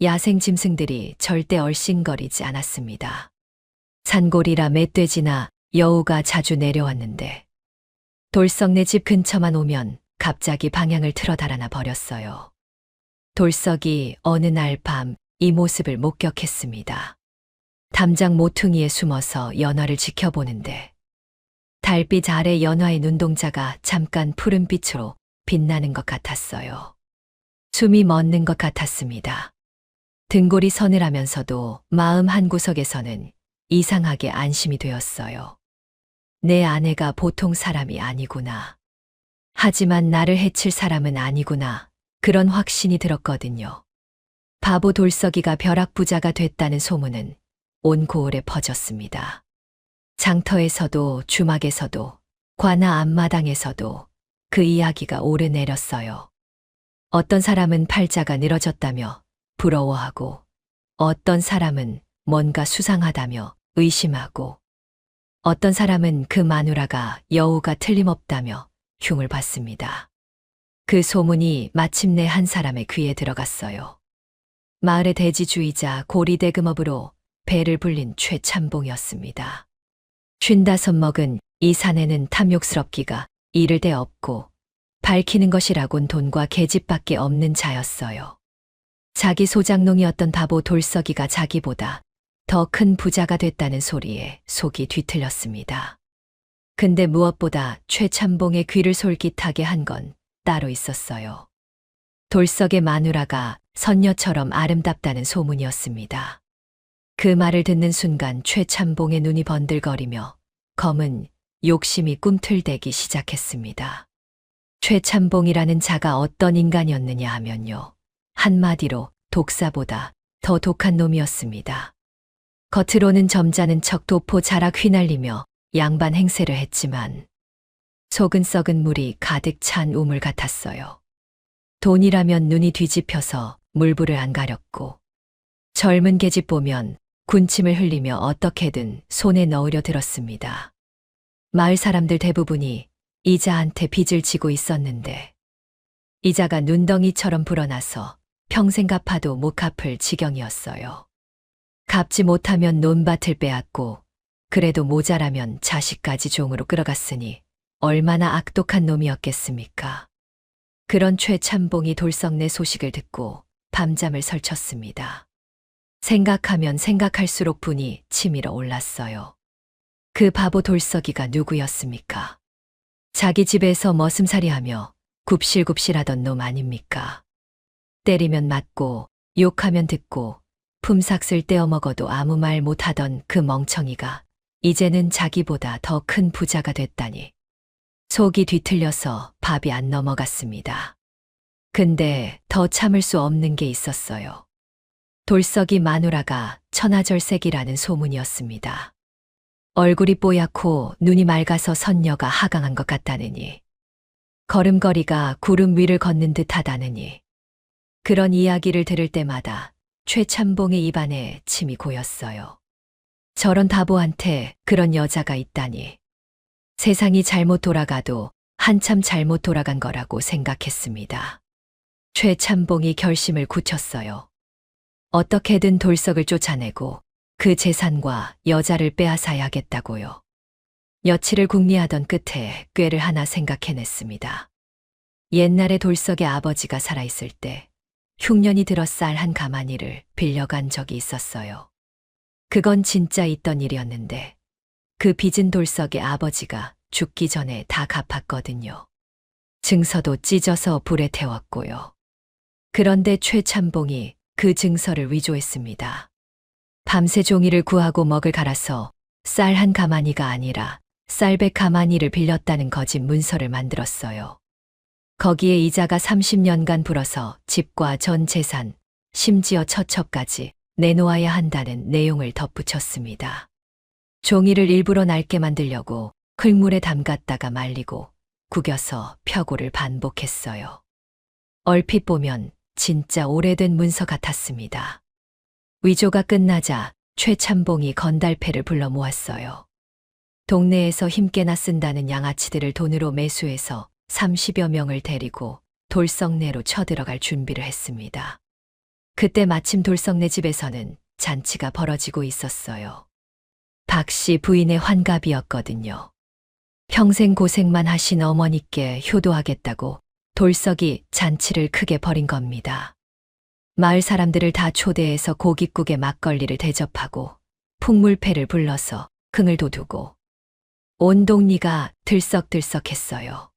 야생 짐승들이 절대 얼씬거리지 않았습니다. 산골이라 멧돼지나 여우가 자주 내려왔는데 돌석네 집 근처만 오면 갑자기 방향을 틀어 달아나 버렸어요. 돌석이 어느 날 밤 이 모습을 목격했습니다. 담장 모퉁이에 숨어서 연화를 지켜보는데 달빛 아래 연화의 눈동자가 잠깐 푸른빛으로 빛나는 것 같았어요. 숨이 멎는 것 같았습니다. 등골이 서늘하면서도 마음 한구석에서는 이상하게 안심이 되었어요. 내 아내가 보통 사람이 아니구나. 하지만 나를 해칠 사람은 아니구나. 그런 확신이 들었거든요. 바보 돌석이가 벼락부자가 됐다는 소문은 온 고을에 퍼졌습니다. 장터에서도 주막에서도 관아 앞마당에서도 그 이야기가 오르내렸어요. 어떤 사람은 팔자가 늘어졌다며 부러워하고 어떤 사람은 뭔가 수상하다며 의심하고 어떤 사람은 그 마누라가 여우가 틀림없다며 흉을 봤습니다. 그 소문이 마침내 한 사람의 귀에 들어갔어요. 마을의 대지주이자 고리대금업으로 배를 불린 최참봉이었습니다. 55 먹은 이 사내는 탐욕스럽기가 이를 데 없고 밝히는 것이라곤 돈과 계집밖에 없는 자였어요. 자기 소장농이었던 바보 돌석이가 자기보다 더 큰 부자가 됐다는 소리에 속이 뒤틀렸습니다. 근데 무엇보다 최참봉의 귀를 솔깃하게 한 건 따로 있었어요. 돌석의 마누라가 선녀처럼 아름답다는 소문이었습니다. 그 말을 듣는 순간 최참봉의 눈이 번들거리며 검은 욕심이 꿈틀대기 시작했습니다. 최참봉이라는 자가 어떤 인간이었느냐 하면요. 한마디로 독사보다 더 독한 놈이었습니다. 겉으로는 점잖은 척 도포 자락 휘날리며 양반 행세를 했지만 속은 썩은 물이 가득 찬 우물 같았어요. 돈이라면 눈이 뒤집혀서 물불을 안 가렸고 젊은 계집 보면 군침을 흘리며 어떻게든 손에 넣으려 들었습니다. 마을 사람들 대부분이 이자한테 빚을 지고 있었는데 이자가 눈덩이처럼 불어나서 평생 갚아도 못 갚을 지경이었어요. 갚지 못하면 논밭을 빼앗고 그래도 모자라면 자식까지 종으로 끌어갔으니 얼마나 악독한 놈이었겠습니까? 그런 최참봉이 돌석내 소식을 듣고 밤잠을 설쳤습니다. 생각하면 생각할수록 분이 치밀어 올랐어요. 그 바보 돌석이가 누구였습니까? 자기 집에서 머슴살이하며 굽실굽실하던 놈 아닙니까? 때리면 맞고 욕하면 듣고 품삯을 떼어 먹어도 아무 말 못하던 그 멍청이가 이제는 자기보다 더 큰 부자가 됐다니 속이 뒤틀려서 밥이 안 넘어갔습니다. 근데 더 참을 수 없는 게 있었어요. 돌석이 마누라가 천하절색이라는 소문이었습니다. 얼굴이 뽀얗고 눈이 맑아서 선녀가 하강한 것 같다느니 걸음걸이가 구름 위를 걷는 듯 하다느니 그런 이야기를 들을 때마다 최참봉의 입안에 침이 고였어요. 저런 바보한테 그런 여자가 있다니 세상이 잘못 돌아가도 한참 잘못 돌아간 거라고 생각했습니다. 최참봉이 결심을 굳혔어요. 어떻게든 돌석을 쫓아내고 그 재산과 여자를 빼앗아야겠다고요. 며칠을 궁리하던 끝에 꾀를 하나 생각해냈습니다. 옛날에 돌석의 아버지가 살아있을 때 흉년이 들어 쌀 한 가마니를 빌려간 적이 있었어요. 그건 진짜 있던 일이었는데 그 빚은 돌석의 아버지가 죽기 전에 다 갚았거든요. 증서도 찢어서 불에 태웠고요. 그런데 최참봉이 그 증서를 위조했습니다. 밤새 종이를 구하고 먹을 갈아서 쌀 한 가마니가 아니라 쌀백 가마니를 빌렸다는 거짓 문서를 만들었어요. 거기에 이자가 30년간 불어서 집과 전 재산, 심지어 처첩까지 내놓아야 한다는 내용을 덧붙였습니다. 종이를 일부러 낡게 만들려고 흙물에 담갔다가 말리고 구겨서 펴고를 반복했어요. 얼핏 보면 진짜 오래된 문서 같았습니다. 위조가 끝나자 최참봉이 건달패를 불러 모았어요. 동네에서 힘께나 쓴다는 양아치들을 돈으로 매수해서 30여 명을 데리고 돌석내로 쳐들어갈 준비를 했습니다. 그때 마침 돌석내 집에서는 잔치가 벌어지고 있었어요. 박 씨 부인의 환갑이었거든요. 평생 고생만 하신 어머니께 효도하겠다고 돌석이 잔치를 크게 벌인 겁니다. 마을 사람들을 다 초대해서 고깃국에 막걸리를 대접하고 풍물패를 불러서 흥을 돋우고 온 동리가 들썩들썩했어요.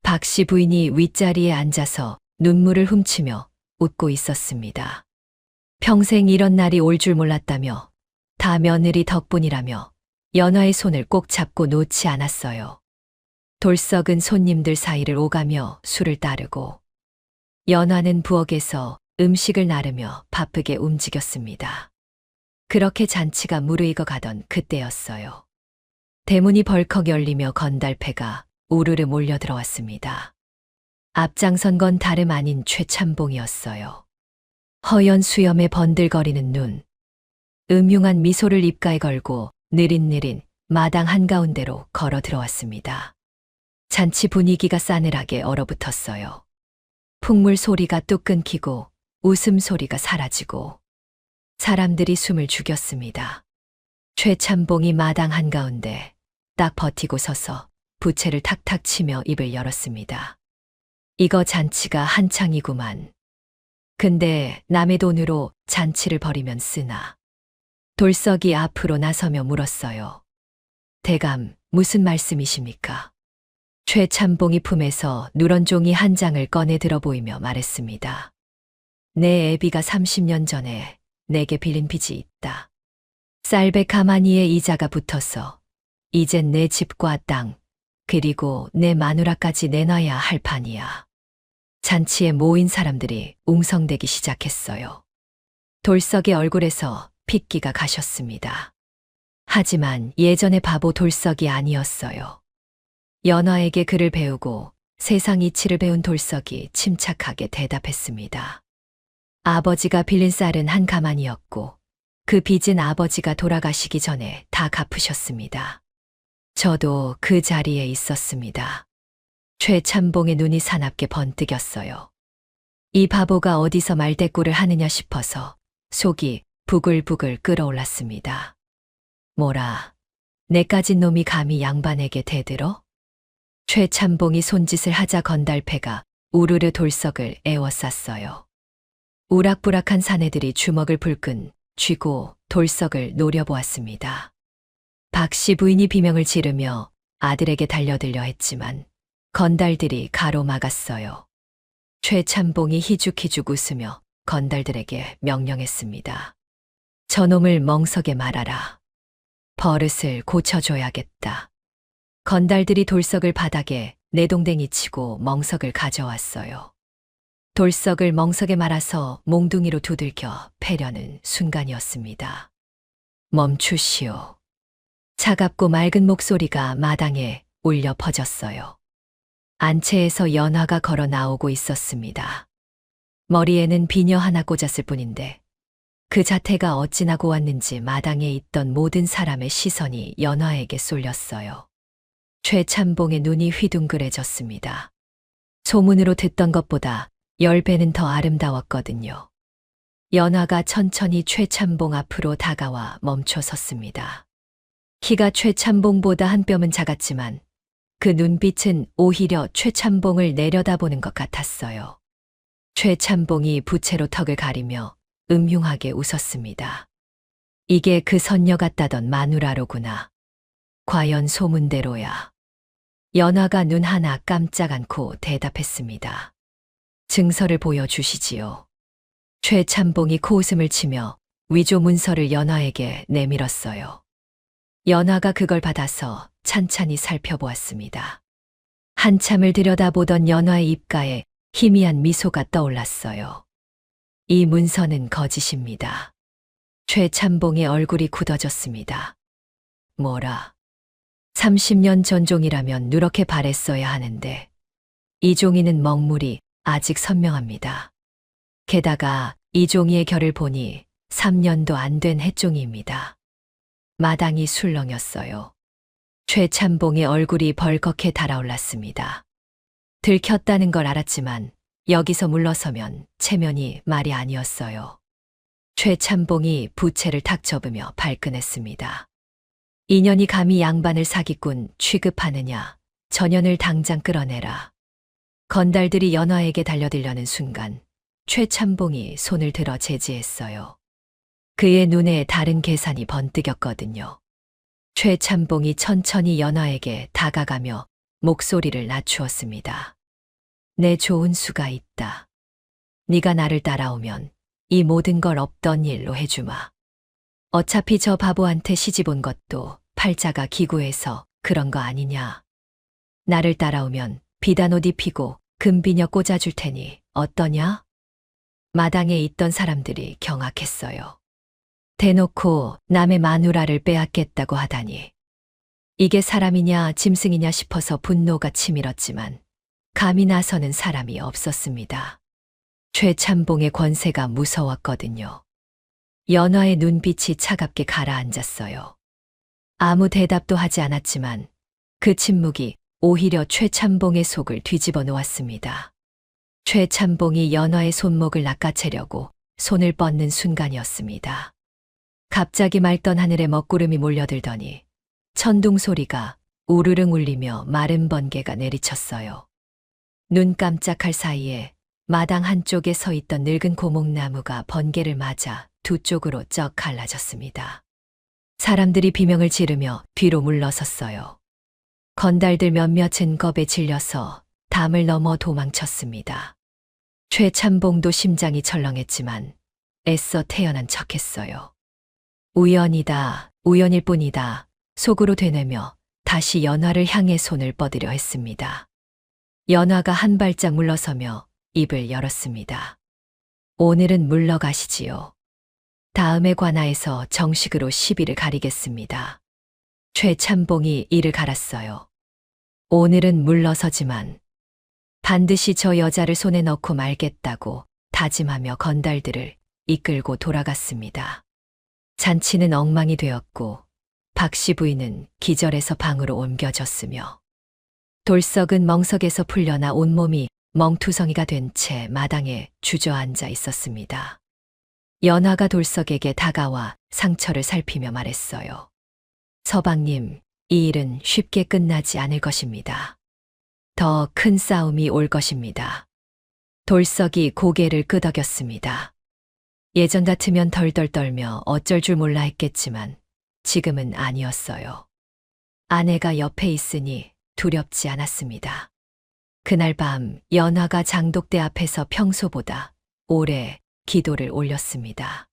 박 씨 부인이 윗자리에 앉아서 눈물을 훔치며 웃고 있었습니다. 평생 이런 날이 올 줄 몰랐다며 다 며느리 덕분이라며 연화의 손을 꼭 잡고 놓지 않았어요. 돌석은 손님들 사이를 오가며 술을 따르고 연화는 부엌에서 음식을 나르며 바쁘게 움직였습니다. 그렇게 잔치가 무르익어 가던 그때였어요. 대문이 벌컥 열리며 건달패가 우르르 몰려들어왔습니다. 앞장선 건 다름 아닌 최참봉이었어요. 허연 수염에 번들거리는 눈, 음흉한 미소를 입가에 걸고 느릿느릿 마당 한가운데로 걸어 들어왔습니다. 잔치 분위기가 싸늘하게 얼어붙었어요. 풍물 소리가 뚝 끊기고 웃음 소리가 사라지고 사람들이 숨을 죽였습니다. 최참봉이 마당 한가운데 딱 버티고 서서 부채를 탁탁 치며 입을 열었습니다. 이거 잔치가 한창이구만. 근데 남의 돈으로 잔치를 벌이면 쓰나. 돌석이 앞으로 나서며 물었어요. 대감, 무슨 말씀이십니까? 최참봉이 품에서 누런 종이 한 장을 꺼내 들어 보이며 말했습니다. 내 애비가 30년 전에 내게 빌린 빚이 있다. 쌀백 가마니에 이자가 붙어서 이젠 내 집과 땅, 그리고 내 마누라까지 내놔야 할 판이야. 잔치에 모인 사람들이 웅성대기 시작했어요. 돌석의 얼굴에서 핏기가 가셨습니다. 하지만 예전의 바보 돌석이 아니었어요. 연화에게 글을 배우고 세상 이치를 배운 돌석이 침착하게 대답했습니다. 아버지가 빌린 쌀은 한 가마니였고 그 빚은 아버지가 돌아가시기 전에 다 갚으셨습니다. 저도 그 자리에 있었습니다. 최참봉의 눈이 사납게 번뜩였어요. 이 바보가 어디서 말대꾸를 하느냐 싶어서 속이 부글부글 끓어올랐습니다. 뭐라, 내까진 놈이 감히 양반에게 대들어? 최참봉이 손짓을 하자 건달패가 우르르 돌석을 에워쌌어요. 우락부락한 사내들이 주먹을 불끈 쥐고 돌석을 노려보았습니다. 박 씨 부인이 비명을 지르며 아들에게 달려들려 했지만 건달들이 가로막았어요. 최참봉이 희죽희죽 웃으며 건달들에게 명령했습니다. 저놈을 멍석에 말아라. 버릇을 고쳐줘야겠다. 건달들이 돌석을 바닥에 내동댕이 치고 멍석을 가져왔어요. 돌석을 멍석에 말아서 몽둥이로 두들겨 패려는 순간이었습니다. 멈추시오. 차갑고 맑은 목소리가 마당에 울려 퍼졌어요. 안채에서 연화가 걸어 나오고 있었습니다. 머리에는 비녀 하나 꽂았을 뿐인데 그 자태가 어찌나 고왔는지 마당에 있던 모든 사람의 시선이 연화에게 쏠렸어요. 최참봉의 눈이 휘둥그레졌습니다. 소문으로 듣던 것보다 10배는 더 아름다웠거든요. 연화가 천천히 최참봉 앞으로 다가와 멈춰 섰습니다. 키가 최참봉보다 한 뼘은 작았지만 그 눈빛은 오히려 최찬봉을 내려다보는 것 같았어요. 최찬봉이 부채로 턱을 가리며 음흉하게 웃었습니다. 이게 그 선녀 같다던 마누라로구나. 과연 소문대로야. 연화가 눈 하나 깜짝 않고 대답했습니다. 증서를 보여주시지요. 최찬봉이 코웃음을 치며 위조 문서를 연화에게 내밀었어요. 연화가 그걸 받아서 찬찬히 살펴보았습니다. 한참을 들여다보던 연화의 입가에 희미한 미소가 떠올랐어요. 이 문서는 거짓입니다. 최찬봉의 얼굴이 굳어졌습니다. 뭐라? 30년 전 종이라면 누렇게 바랬어야 하는데 이 종이는 먹물이 아직 선명합니다. 게다가 이 종이의 결을 보니 3년도 안 된 햇종이입니다. 마당이 술렁였어요. 최찬봉의 얼굴이 벌겋게 달아올랐습니다. 들켰다는 걸 알았지만 여기서 물러서면 체면이 말이 아니었어요. 최찬봉이 부채를 탁 접으며 발끈했습니다. 인연이 감히 양반을 사기꾼 취급하느냐. 전연을 당장 끌어내라. 건달들이 연화에게 달려들려는 순간 최찬봉이 손을 들어 제지했어요. 그의 눈에 다른 계산이 번뜩였거든요. 최찬봉이 천천히 연화에게 다가가며 목소리를 낮추었습니다. 내 좋은 수가 있다. 네가 나를 따라오면 이 모든 걸 없던 일로 해주마. 어차피 저 바보한테 시집 온 것도 팔자가 기구해서 그런 거 아니냐. 나를 따라오면 비단 옷 입히고 금비녀 꽂아줄 테니 어떠냐? 마당에 있던 사람들이 경악했어요. 대놓고 남의 마누라를 빼앗겠다고 하다니. 이게 사람이냐 짐승이냐 싶어서 분노가 치밀었지만 감히 나서는 사람이 없었습니다. 최찬봉의 권세가 무서웠거든요. 연화의 눈빛이 차갑게 가라앉았어요. 아무 대답도 하지 않았지만 그 침묵이 오히려 최찬봉의 속을 뒤집어 놓았습니다. 최찬봉이 연화의 손목을 낚아채려고 손을 뻗는 순간이었습니다. 갑자기 맑던 하늘에 먹구름이 몰려들더니 천둥 소리가 우르릉 울리며 마른 번개가 내리쳤어요. 눈 깜짝할 사이에 마당 한쪽에 서 있던 늙은 고목나무가 번개를 맞아 두 쪽으로 쩍 갈라졌습니다. 사람들이 비명을 지르며 뒤로 물러섰어요. 건달들 몇몇은 겁에 질려서 담을 넘어 도망쳤습니다. 최찬봉도 심장이 철렁했지만 애써 태연한 척했어요. 우연이다, 우연일 뿐이다 속으로 되뇌며 다시 연화를 향해 손을 뻗으려 했습니다. 연화가 한 발짝 물러서며 입을 열었습니다. 오늘은 물러가시지요. 다음에 관하에서 정식으로 시비를 가리겠습니다. 최찬봉이 이를 갈았어요. 오늘은 물러서지만 반드시 저 여자를 손에 넣고 말겠다고 다짐하며 건달들을 이끌고 돌아갔습니다. 잔치는 엉망이 되었고 박씨 부인은 기절해서 방으로 옮겨졌으며 돌석은 멍석에서 풀려나 온몸이 멍투성이가 된 채 마당에 주저앉아 있었습니다. 연화가 돌석에게 다가와 상처를 살피며 말했어요. 서방님, 이 일은 쉽게 끝나지 않을 것입니다. 더 큰 싸움이 올 것입니다. 돌석이 고개를 끄덕였습니다. 예전 같으면 덜덜 떨며 어쩔 줄 몰라 했겠지만 지금은 아니었어요. 아내가 옆에 있으니 두렵지 않았습니다. 그날 밤 연화가 장독대 앞에서 평소보다 오래 기도를 올렸습니다.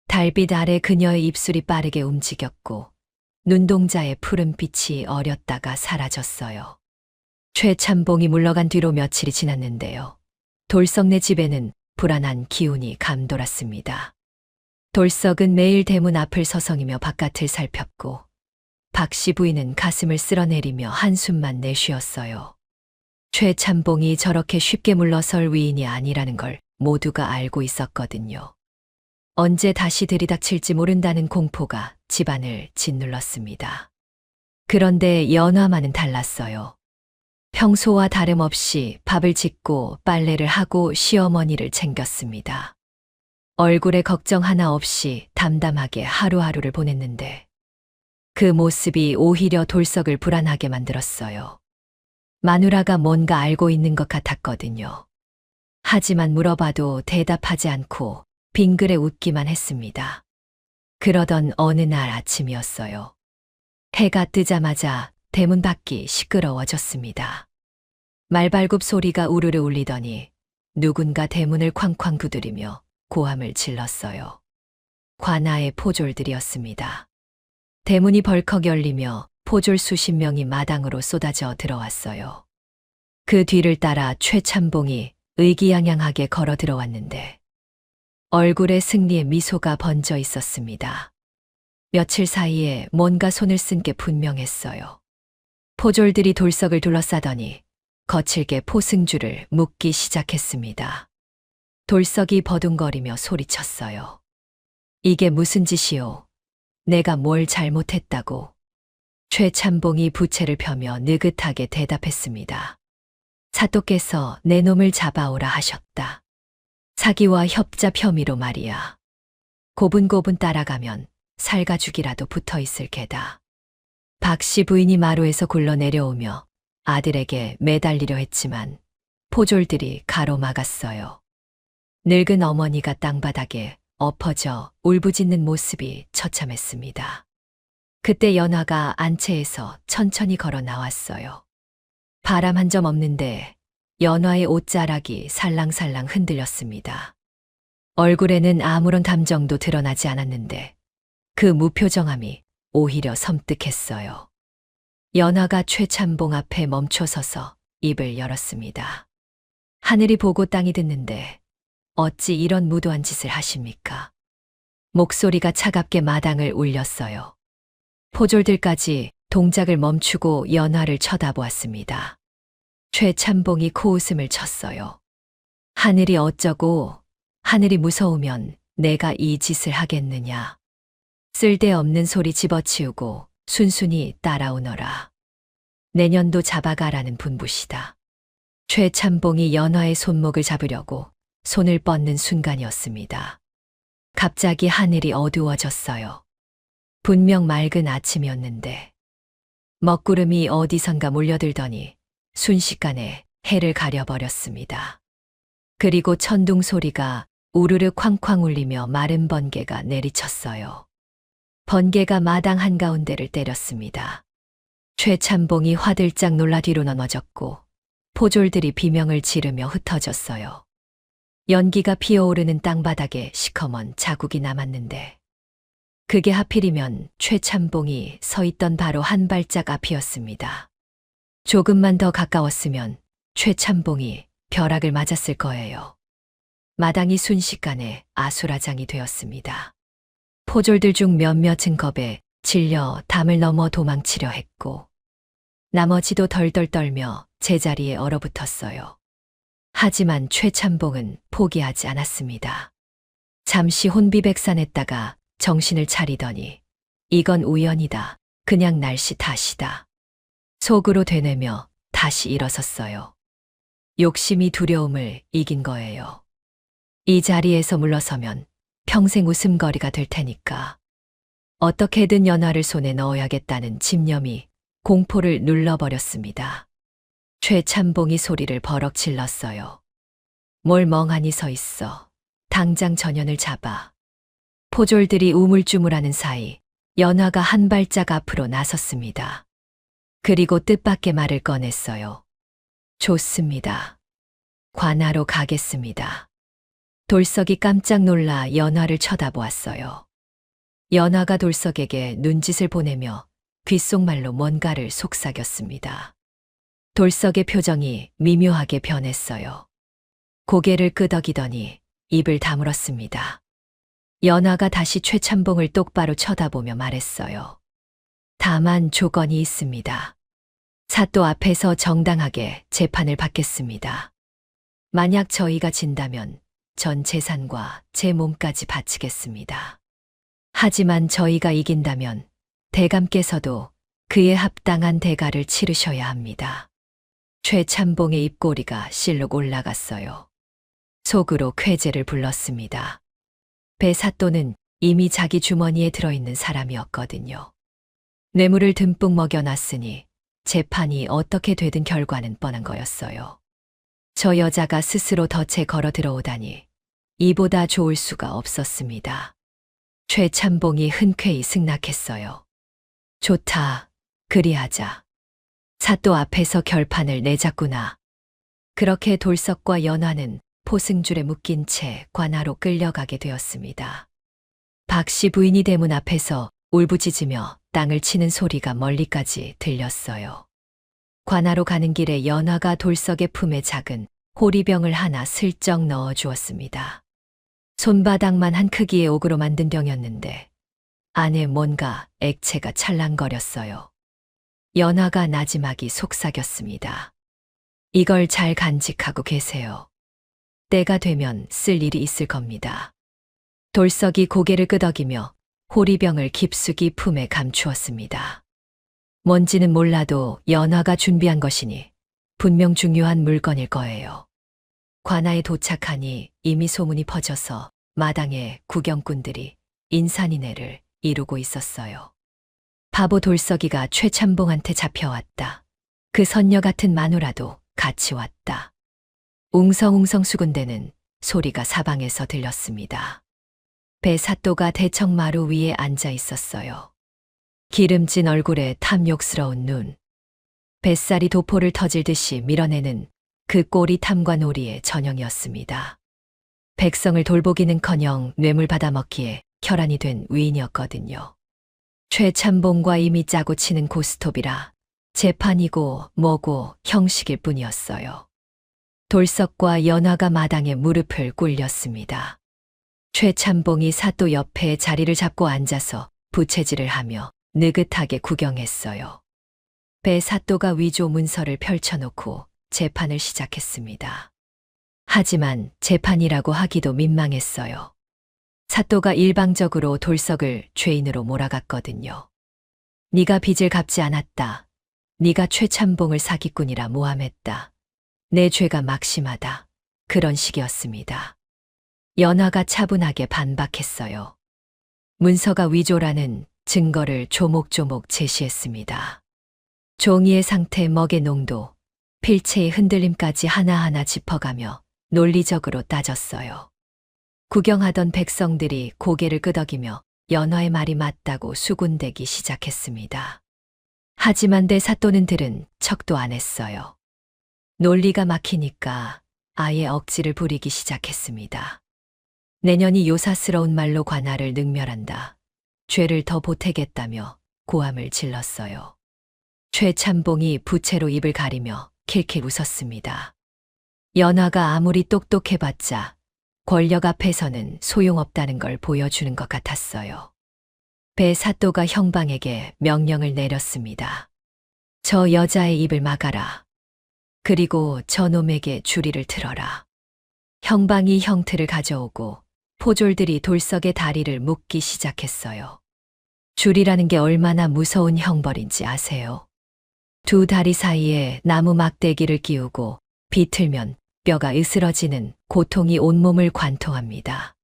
달빛 아래 그녀의 입술이 빠르게 움직였고 눈동자의 푸른빛이 어렸다가 사라졌어요. 최찬봉이 물러간 뒤로 며칠이 지났는데요. 돌석네 집에는 불안한 기운이 감돌았습니다. 돌석은 매일 대문 앞을 서성이며 바깥을 살폈고 박씨 부인은 가슴을 쓸어내리며 한숨만 내쉬었어요. 최찬봉이 저렇게 쉽게 물러설 위인이 아니라는 걸 모두가 알고 있었거든요. 언제 다시 들이닥칠지 모른다는 공포가 집안을 짓눌렀습니다. 그런데 연화만은 달랐어요. 평소와 다름없이 밥을 짓고 빨래를 하고 시어머니를 챙겼습니다. 얼굴에 걱정 하나 없이 담담하게 하루하루를 보냈는데 그 모습이 오히려 돌석을 불안하게 만들었어요. 마누라가 뭔가 알고 있는 것 같았거든요. 하지만 물어봐도 대답하지 않고 빙그레 웃기만 했습니다. 그러던 어느 날 아침이었어요. 해가 뜨자마자 대문 밖이 시끄러워졌습니다. 말발굽 소리가 우르르 울리더니 누군가 대문을 쾅쾅 두드리며 고함을 질렀어요. 관아의 포졸들이었습니다. 대문이 벌컥 열리며 포졸 수십 명이 마당으로 쏟아져 들어왔어요. 그 뒤를 따라 최참봉이 의기양양하게 걸어 들어왔는데 얼굴에 승리의 미소가 번져 있었습니다. 며칠 사이에 뭔가 손을 쓴 게 분명했어요. 포졸들이 돌석을 둘러싸더니 거칠게 포승줄을 묶기 시작했습니다. 돌석이 버둥거리며 소리쳤어요. 이게 무슨 짓이오? 내가 뭘 잘못했다고? 최참봉이 부채를 펴며 느긋하게 대답했습니다. 사또께서 내 놈을 잡아오라 하셨다. 사기와 협잡 혐의로 말이야. 고분고분 따라가면 살가죽이라도 붙어 있을 게다. 박씨 부인이 마루에서 굴러 내려오며 아들에게 매달리려 했지만 포졸들이 가로막았어요. 늙은 어머니가 땅바닥에 엎어져 울부짖는 모습이 처참했습니다. 그때 연화가 안채에서 천천히 걸어 나왔어요. 바람 한 점 없는데 연화의 옷자락이 살랑살랑 흔들렸습니다. 얼굴에는 아무런 감정도 드러나지 않았는데 그 무표정함이 오히려 섬뜩했어요. 연화가 최참봉 앞에 멈춰서서 입을 열었습니다. 하늘이 보고 땅이 듣는데 어찌 이런 무도한 짓을 하십니까? 목소리가 차갑게 마당을 울렸어요. 포졸들까지 동작을 멈추고 연화를 쳐다보았습니다. 최참봉이 코웃음을 쳤어요. 하늘이 어쩌고, 하늘이 무서우면 내가 이 짓을 하겠느냐. 쓸데없는 소리 집어치우고 순순히 따라오너라. 내년도 잡아가라는 분부시다. 최참봉이 연화의 손목을 잡으려고 손을 뻗는 순간이었습니다. 갑자기 하늘이 어두워졌어요. 분명 맑은 아침이었는데 먹구름이 어디선가 몰려들더니 순식간에 해를 가려버렸습니다. 그리고 천둥 소리가 우르르 쾅쾅 울리며 마른 번개가 내리쳤어요. 번개가 마당 한가운데를 때렸습니다. 최참봉이 화들짝 놀라 뒤로 넘어졌고 포졸들이 비명을 지르며 흩어졌어요. 연기가 피어오르는 땅바닥에 시커먼 자국이 남았는데 그게 하필이면 최참봉이 서 있던 바로 한 발짝 앞이었습니다. 조금만 더 가까웠으면 최참봉이 벼락을 맞았을 거예요. 마당이 순식간에 아수라장이 되었습니다. 포졸들 중 몇몇은 겁에 질려 담을 넘어 도망치려 했고 나머지도 덜덜 떨며 제자리에 얼어붙었어요. 하지만 최참봉은 포기하지 않았습니다. 잠시 혼비백산했다가 정신을 차리더니 이건 우연이다. 그냥 날씨 탓이다. 속으로 되뇌며 다시 일어섰어요. 욕심이 두려움을 이긴 거예요. 이 자리에서 물러서면 평생 웃음거리가 될 테니까. 어떻게든 연화를 손에 넣어야겠다는 집념이 공포를 눌러버렸습니다. 최참봉이 소리를 버럭 질렀어요. 뭘 멍하니 서 있어. 당장 전현을 잡아. 포졸들이 우물쭈물하는 사이 연화가 한 발짝 앞으로 나섰습니다. 그리고 뜻밖의 말을 꺼냈어요. 좋습니다. 관하로 가겠습니다. 돌석이 깜짝 놀라 연화를 쳐다보았어요. 연화가 돌석에게 눈짓을 보내며 귓속말로 뭔가를 속삭였습니다. 돌석의 표정이 미묘하게 변했어요. 고개를 끄덕이더니 입을 다물었습니다. 연화가 다시 최참봉을 똑바로 쳐다보며 말했어요. 다만 조건이 있습니다. 사또 앞에서 정당하게 재판을 받겠습니다. 만약 저희가 진다면 전 재산과 제 몸까지 바치겠습니다. 하지만 저희가 이긴다면 대감께서도 그에 합당한 대가를 치르셔야 합니다. 최참봉의 입꼬리가 실룩 올라갔어요. 속으로 쾌재를 불렀습니다. 배사또는 이미 자기 주머니에 들어있는 사람이었거든요. 뇌물을 듬뿍 먹여놨으니 재판이 어떻게 되든 결과는 뻔한 거였어요. 저 여자가 스스로 덫에 걸어 들어오다니 이보다 좋을 수가 없었습니다. 최참봉이 흔쾌히 승낙했어요. 좋다. 그리하자. 사또 앞에서 결판을 내자꾸나. 그렇게 돌석과 연화는 포승줄에 묶인 채 관하로 끌려가게 되었습니다. 박씨 부인이 대문 앞에서 울부짖으며 땅을 치는 소리가 멀리까지 들렸어요. 관하로 가는 길에 연화가 돌석의 품에 작은 호리병을 하나 슬쩍 넣어 주었습니다. 손바닥만 한 크기의 옥으로 만든 병이었는데 안에 뭔가 액체가 찰랑거렸어요. 연화가 나지막이 속삭였습니다. 이걸 잘 간직하고 계세요. 때가 되면 쓸 일이 있을 겁니다. 돌석이 고개를 끄덕이며 호리병을 깊숙이 품에 감추었습니다. 뭔지는 몰라도 연화가 준비한 것이니 분명 중요한 물건일 거예요. 관아에 도착하니 이미 소문이 퍼져서 마당에 구경꾼들이 인산인해를 이루고 있었어요. 바보 돌석이가 최참봉한테 잡혀왔다. 그 선녀 같은 마누라도 같이 왔다. 웅성웅성 수군대는 소리가 사방에서 들렸습니다. 배 사또가 대청마루 위에 앉아 있었어요. 기름진 얼굴에 탐욕스러운 눈. 뱃살이 도포를 터질 듯이 밀어내는 그 꼴이 탐과 놀이의 전형이었습니다. 백성을 돌보기는커녕 뇌물 받아먹기에 혈안이 된 위인이었거든요. 최참봉과 이미 짜고 치는 고스톱이라 재판이고 뭐고 형식일 뿐이었어요. 돌석과 연화가 마당에 무릎을 꿇렸습니다. 최참봉이 사또 옆에 자리를 잡고 앉아서 부채질을 하며 느긋하게 구경했어요. 배 사또가 위조 문서를 펼쳐놓고 재판을 시작했습니다. 하지만 재판이라고 하기도 민망했어요. 사또가 일방적으로 돌석을 죄인으로 몰아갔거든요. 네가 빚을 갚지 않았다. 네가 최참봉을 사기꾼이라 모함했다. 내 죄가 막심하다. 그런 식이었습니다. 연화가 차분하게 반박했어요. 문서가 위조라는 증거를 조목조목 제시했습니다. 종이의 상태, 먹의 농도, 필체의 흔들림까지 하나하나 짚어가며 논리적으로 따졌어요. 구경하던 백성들이 고개를 끄덕이며 연화의 말이 맞다고 수군대기 시작했습니다. 하지만 내 사또는 들은 척도 안 했어요. 논리가 막히니까 아예 억지를 부리기 시작했습니다. 내년이 요사스러운 말로 관아를 능멸한다. 죄를 더 보태겠다며 고함을 질렀어요. 최참봉이 부채로 입을 가리며 킬킬 웃었습니다. 연화가 아무리 똑똑해봤자 권력 앞에서는 소용없다는 걸 보여주는 것 같았어요. 배 사또가 형방에게 명령을 내렸습니다. 저 여자의 입을 막아라. 그리고 저 놈에게 주리를 틀어라. 형방이 형틀을 가져오고 포졸들이 돌석의 다리를 묶기 시작했어요. 줄이라는 게 얼마나 무서운 형벌인지 아세요? 두 다리 사이에 나무 막대기를 끼우고 비틀면 뼈가 으스러지는 고통이 온몸을 관통합니다.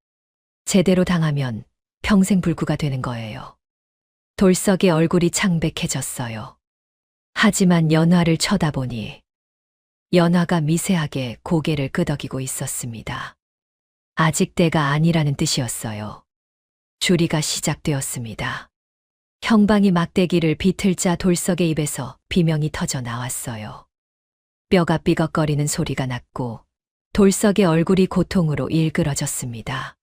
제대로 당하면 평생 불구가 되는 거예요. 돌석의 얼굴이 창백해졌어요. 하지만 연화를 쳐다보니 연화가 미세하게 고개를 끄덕이고 있었습니다. 아직 때가 아니라는 뜻이었어요. 주리가 시작되었습니다. 형방이 막대기를 비틀자 돌석의 입에서 비명이 터져 나왔어요. 뼈가 삐걱거리는 소리가 났고 돌석의 얼굴이 고통으로 일그러졌습니다.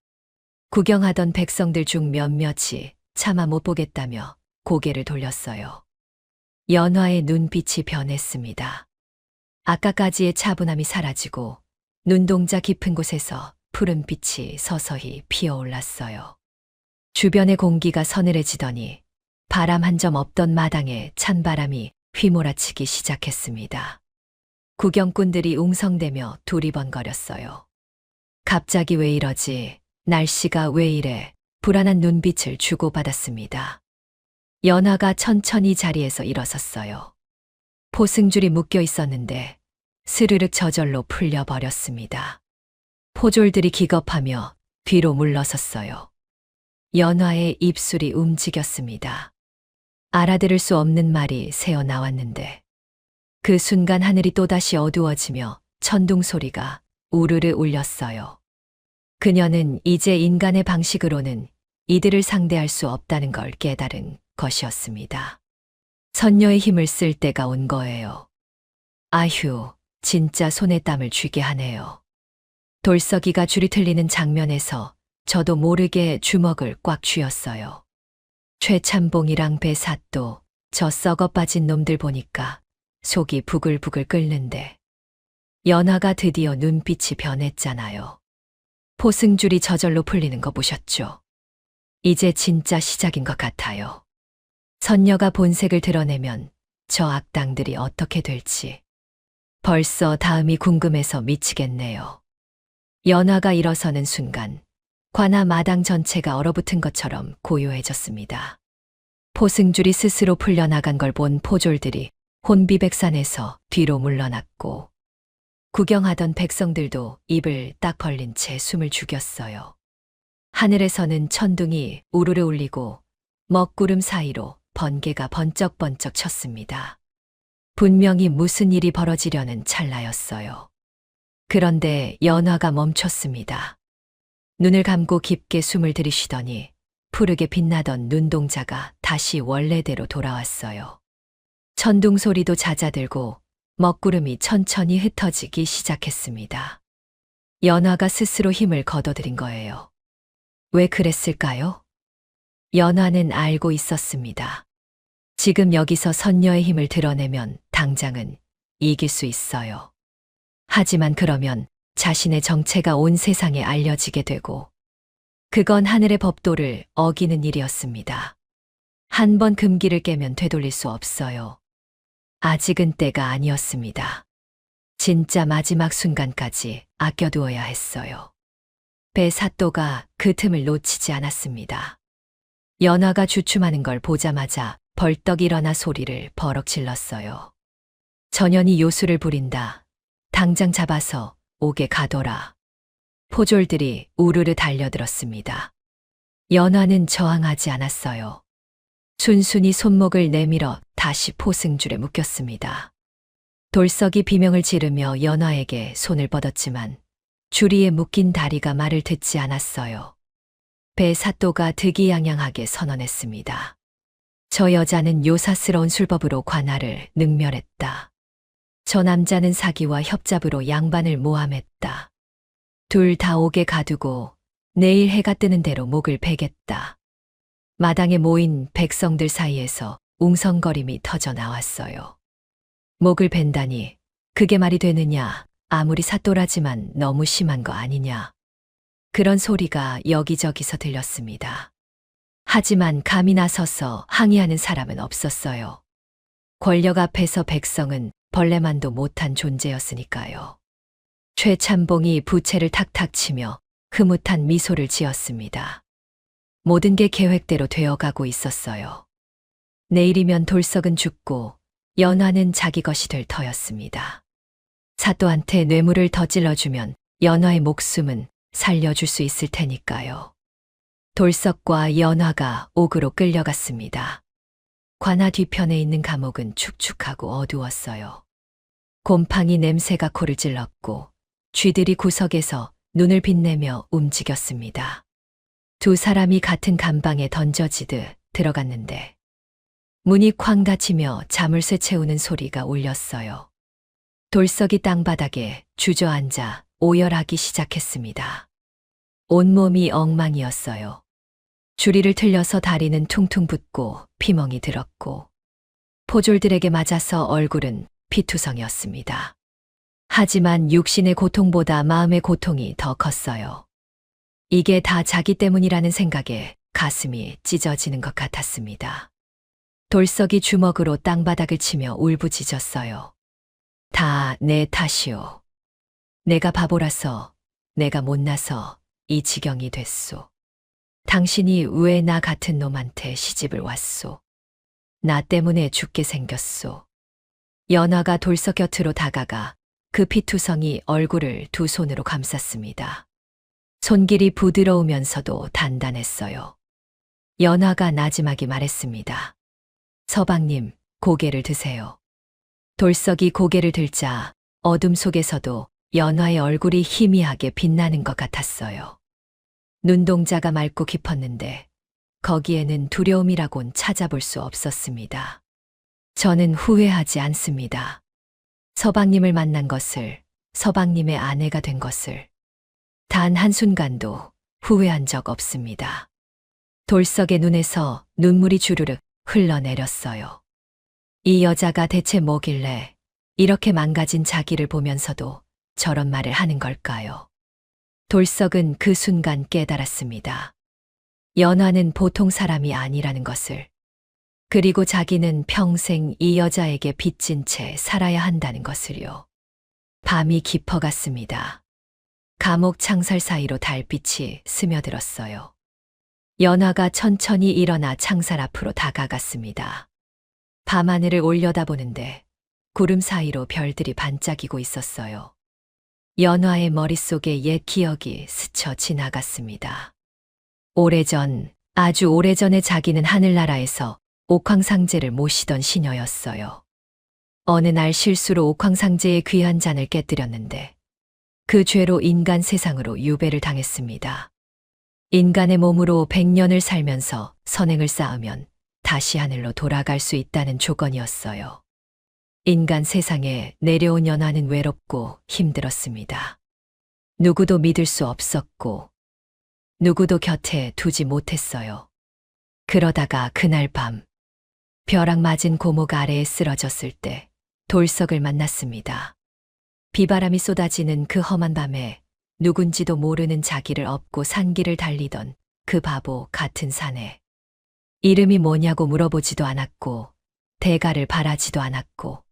구경하던 백성들 중 몇몇이 차마 못 보겠다며 고개를 돌렸어요. 연화의 눈빛이 변했습니다. 아까까지의 차분함이 사라지고 눈동자 깊은 곳에서 푸른빛이 서서히 피어올랐어요. 주변의 공기가 서늘해지더니 바람 한 점 없던 마당에 찬바람이 휘몰아치기 시작했습니다. 구경꾼들이 웅성대며 두리번거렸어요. 갑자기 왜 이러지? 날씨가 왜 이래? 불안한 눈빛을 주고받았습니다. 연화가 천천히 자리에서 일어섰어요. 포승줄이 묶여 있었는데 스르륵 저절로 풀려버렸습니다. 포졸들이 기겁하며 뒤로 물러섰어요. 연화의 입술이 움직였습니다. 알아들을 수 없는 말이 새어 나왔는데 그 순간 하늘이 또다시 어두워지며 천둥 소리가 우르르 울렸어요. 그녀는 이제 인간의 방식으로는 이들을 상대할 수 없다는 걸 깨달은 것이었습니다. 선녀의 힘을 쓸 때가 온 거예요. 아휴, 진짜 손에 땀을 쥐게 하네요. 돌석이가 줄이 틀리는 장면에서 저도 모르게 주먹을 꽉 쥐었어요. 최참봉이랑 배삿도 저 썩어 빠진 놈들 보니까 속이 부글부글 끓는데 연화가 드디어 눈빛이 변했잖아요. 포승줄이 저절로 풀리는 거 보셨죠? 이제 진짜 시작인 것 같아요. 선녀가 본색을 드러내면 저 악당들이 어떻게 될지 벌써 다음이 궁금해서 미치겠네요. 연화가 일어서는 순간 관아 마당 전체가 얼어붙은 것처럼 고요해졌습니다. 포승줄이 스스로 풀려나간 걸 본 포졸들이 혼비백산에서 뒤로 물러났고 구경하던 백성들도 입을 딱 벌린 채 숨을 죽였어요. 하늘에서는 천둥이 우르르 울리고 먹구름 사이로 번개가 번쩍번쩍 쳤습니다. 분명히 무슨 일이 벌어지려는 찰나였어요. 그런데 연화가 멈췄습니다. 눈을 감고 깊게 숨을 들이쉬더니 푸르게 빛나던 눈동자가 다시 원래대로 돌아왔어요. 천둥 소리도 잦아들고 먹구름이 천천히 흩어지기 시작했습니다. 연화가 스스로 힘을 거둬들인 거예요. 왜 그랬을까요? 연화는 알고 있었습니다. 지금 여기서 선녀의 힘을 드러내면 당장은 이길 수 있어요. 하지만 그러면 자신의 정체가 온 세상에 알려지게 되고 그건 하늘의 법도를 어기는 일이었습니다. 한 번 금기를 깨면 되돌릴 수 없어요. 아직은 때가 아니었습니다. 진짜 마지막 순간까지 아껴두어야 했어요. 배삿도가 그 틈을 놓치지 않았습니다. 연화가 주춤하는 걸 보자마자 벌떡 일어나 소리를 버럭 질렀어요. 전연이 요술을 부린다. 당장 잡아서 옥에 가둬라. 포졸들이 우르르 달려들었습니다. 연화는 저항하지 않았어요. 순순히 손목을 내밀어 다시 포승줄에 묶였습니다. 돌석이 비명을 지르며 연화에게 손을 뻗었지만 줄이에 묶인 다리가 말을 듣지 않았어요. 배삿도가 득이양양하게 선언했습니다. 저 여자는 요사스러운 술법으로 관아를 능멸했다. 저 남자는 사기와 협잡으로 양반을 모함했다. 둘 다 옥에 가두고 내일 해가 뜨는 대로 목을 베겠다. 마당에 모인 백성들 사이에서 웅성거림이 터져 나왔어요. 목을 벤다니 그게 말이 되느냐, 아무리 삿돌하지만 너무 심한 거 아니냐. 그런 소리가 여기저기서 들렸습니다. 하지만 감히 나서서 항의하는 사람은 없었어요. 권력 앞에서 백성은 벌레만도 못한 존재였으니까요. 최참봉이 부채를 탁탁 치며 흐뭇한 미소를 지었습니다. 모든 게 계획대로 되어가고 있었어요. 내일이면 돌석은 죽고 연화는 자기 것이 될 터였습니다. 사또한테 뇌물을 더 찔러주면 연화의 목숨은 살려줄 수 있을 테니까요. 돌석과 연화가 옥으로 끌려갔습니다. 관아 뒤편에 있는 감옥은 축축하고 어두웠어요. 곰팡이 냄새가 코를 찔렀고 쥐들이 구석에서 눈을 빛내며 움직였습니다. 두 사람이 같은 감방에 던져지듯 들어갔는데 문이 쾅 닫히며 자물쇠 채우는 소리가 울렸어요. 돌석이 땅바닥에 주저앉아 오열하기 시작했습니다. 온몸이 엉망이었어요. 주리를 틀려서 다리는 퉁퉁 붓고 피멍이 들었고 포졸들에게 맞아서 얼굴은 피투성이었습니다. 하지만 육신의 고통보다 마음의 고통이 더 컸어요. 이게 다 자기 때문이라는 생각에 가슴이 찢어지는 것 같았습니다. 돌석이 주먹으로 땅바닥을 치며 울부짖었어요. 다 내 탓이오. 내가 바보라서, 내가 못나서 이 지경이 됐소. 당신이 왜 나 같은 놈한테 시집을 왔소. 나 때문에 죽게 생겼소. 연화가 돌석 곁으로 다가가 그 피투성이 얼굴을 두 손으로 감쌌습니다. 손길이 부드러우면서도 단단했어요. 연화가 나지막이 말했습니다. 서방님, 고개를 드세요. 돌석이 고개를 들자 어둠 속에서도 연화의 얼굴이 희미하게 빛나는 것 같았어요. 눈동자가 맑고 깊었는데 거기에는 두려움이라곤 찾아볼 수 없었습니다. 저는 후회하지 않습니다. 서방님을 만난 것을, 서방님의 아내가 된 것을 단 한순간도 후회한 적 없습니다. 돌석의 눈에서 눈물이 주르륵 흘러내렸어요. 이 여자가 대체 뭐길래 이렇게 망가진 자기를 보면서도 저런 말을 하는 걸까요? 돌석은 그 순간 깨달았습니다. 연화는 보통 사람이 아니라는 것을. 그리고 자기는 평생 이 여자에게 빚진 채 살아야 한다는 것을요. 밤이 깊어갔습니다. 감옥 창살 사이로 달빛이 스며들었어요. 연화가 천천히 일어나 창살 앞으로 다가갔습니다. 밤하늘을 올려다보는데 구름 사이로 별들이 반짝이고 있었어요. 연화의 머릿속에 옛 기억이 스쳐 지나갔습니다. 오래전, 아주 오래전에 자기는 하늘나라에서 옥황상제를 모시던 시녀였어요. 어느 날 실수로 옥황상제의 귀한 잔을 깨뜨렸는데 그 죄로 인간 세상으로 유배를 당했습니다. 인간의 몸으로 100년을 살면서 선행을 쌓으면 다시 하늘로 돌아갈 수 있다는 조건이었어요. 인간 세상에 내려온 연화는 외롭고 힘들었습니다. 누구도 믿을 수 없었고 누구도 곁에 두지 못했어요. 그러다가 그날 밤 벼락 맞은 고목 아래에 쓰러졌을 때 돌석을 만났습니다. 비바람이 쏟아지는 그 험한 밤에 누군지도 모르는 자기를 업고 산길을 달리던 그 바보 같은 사내. 이름이 뭐냐고 물어보지도 않았고 대가를 바라지도 않았고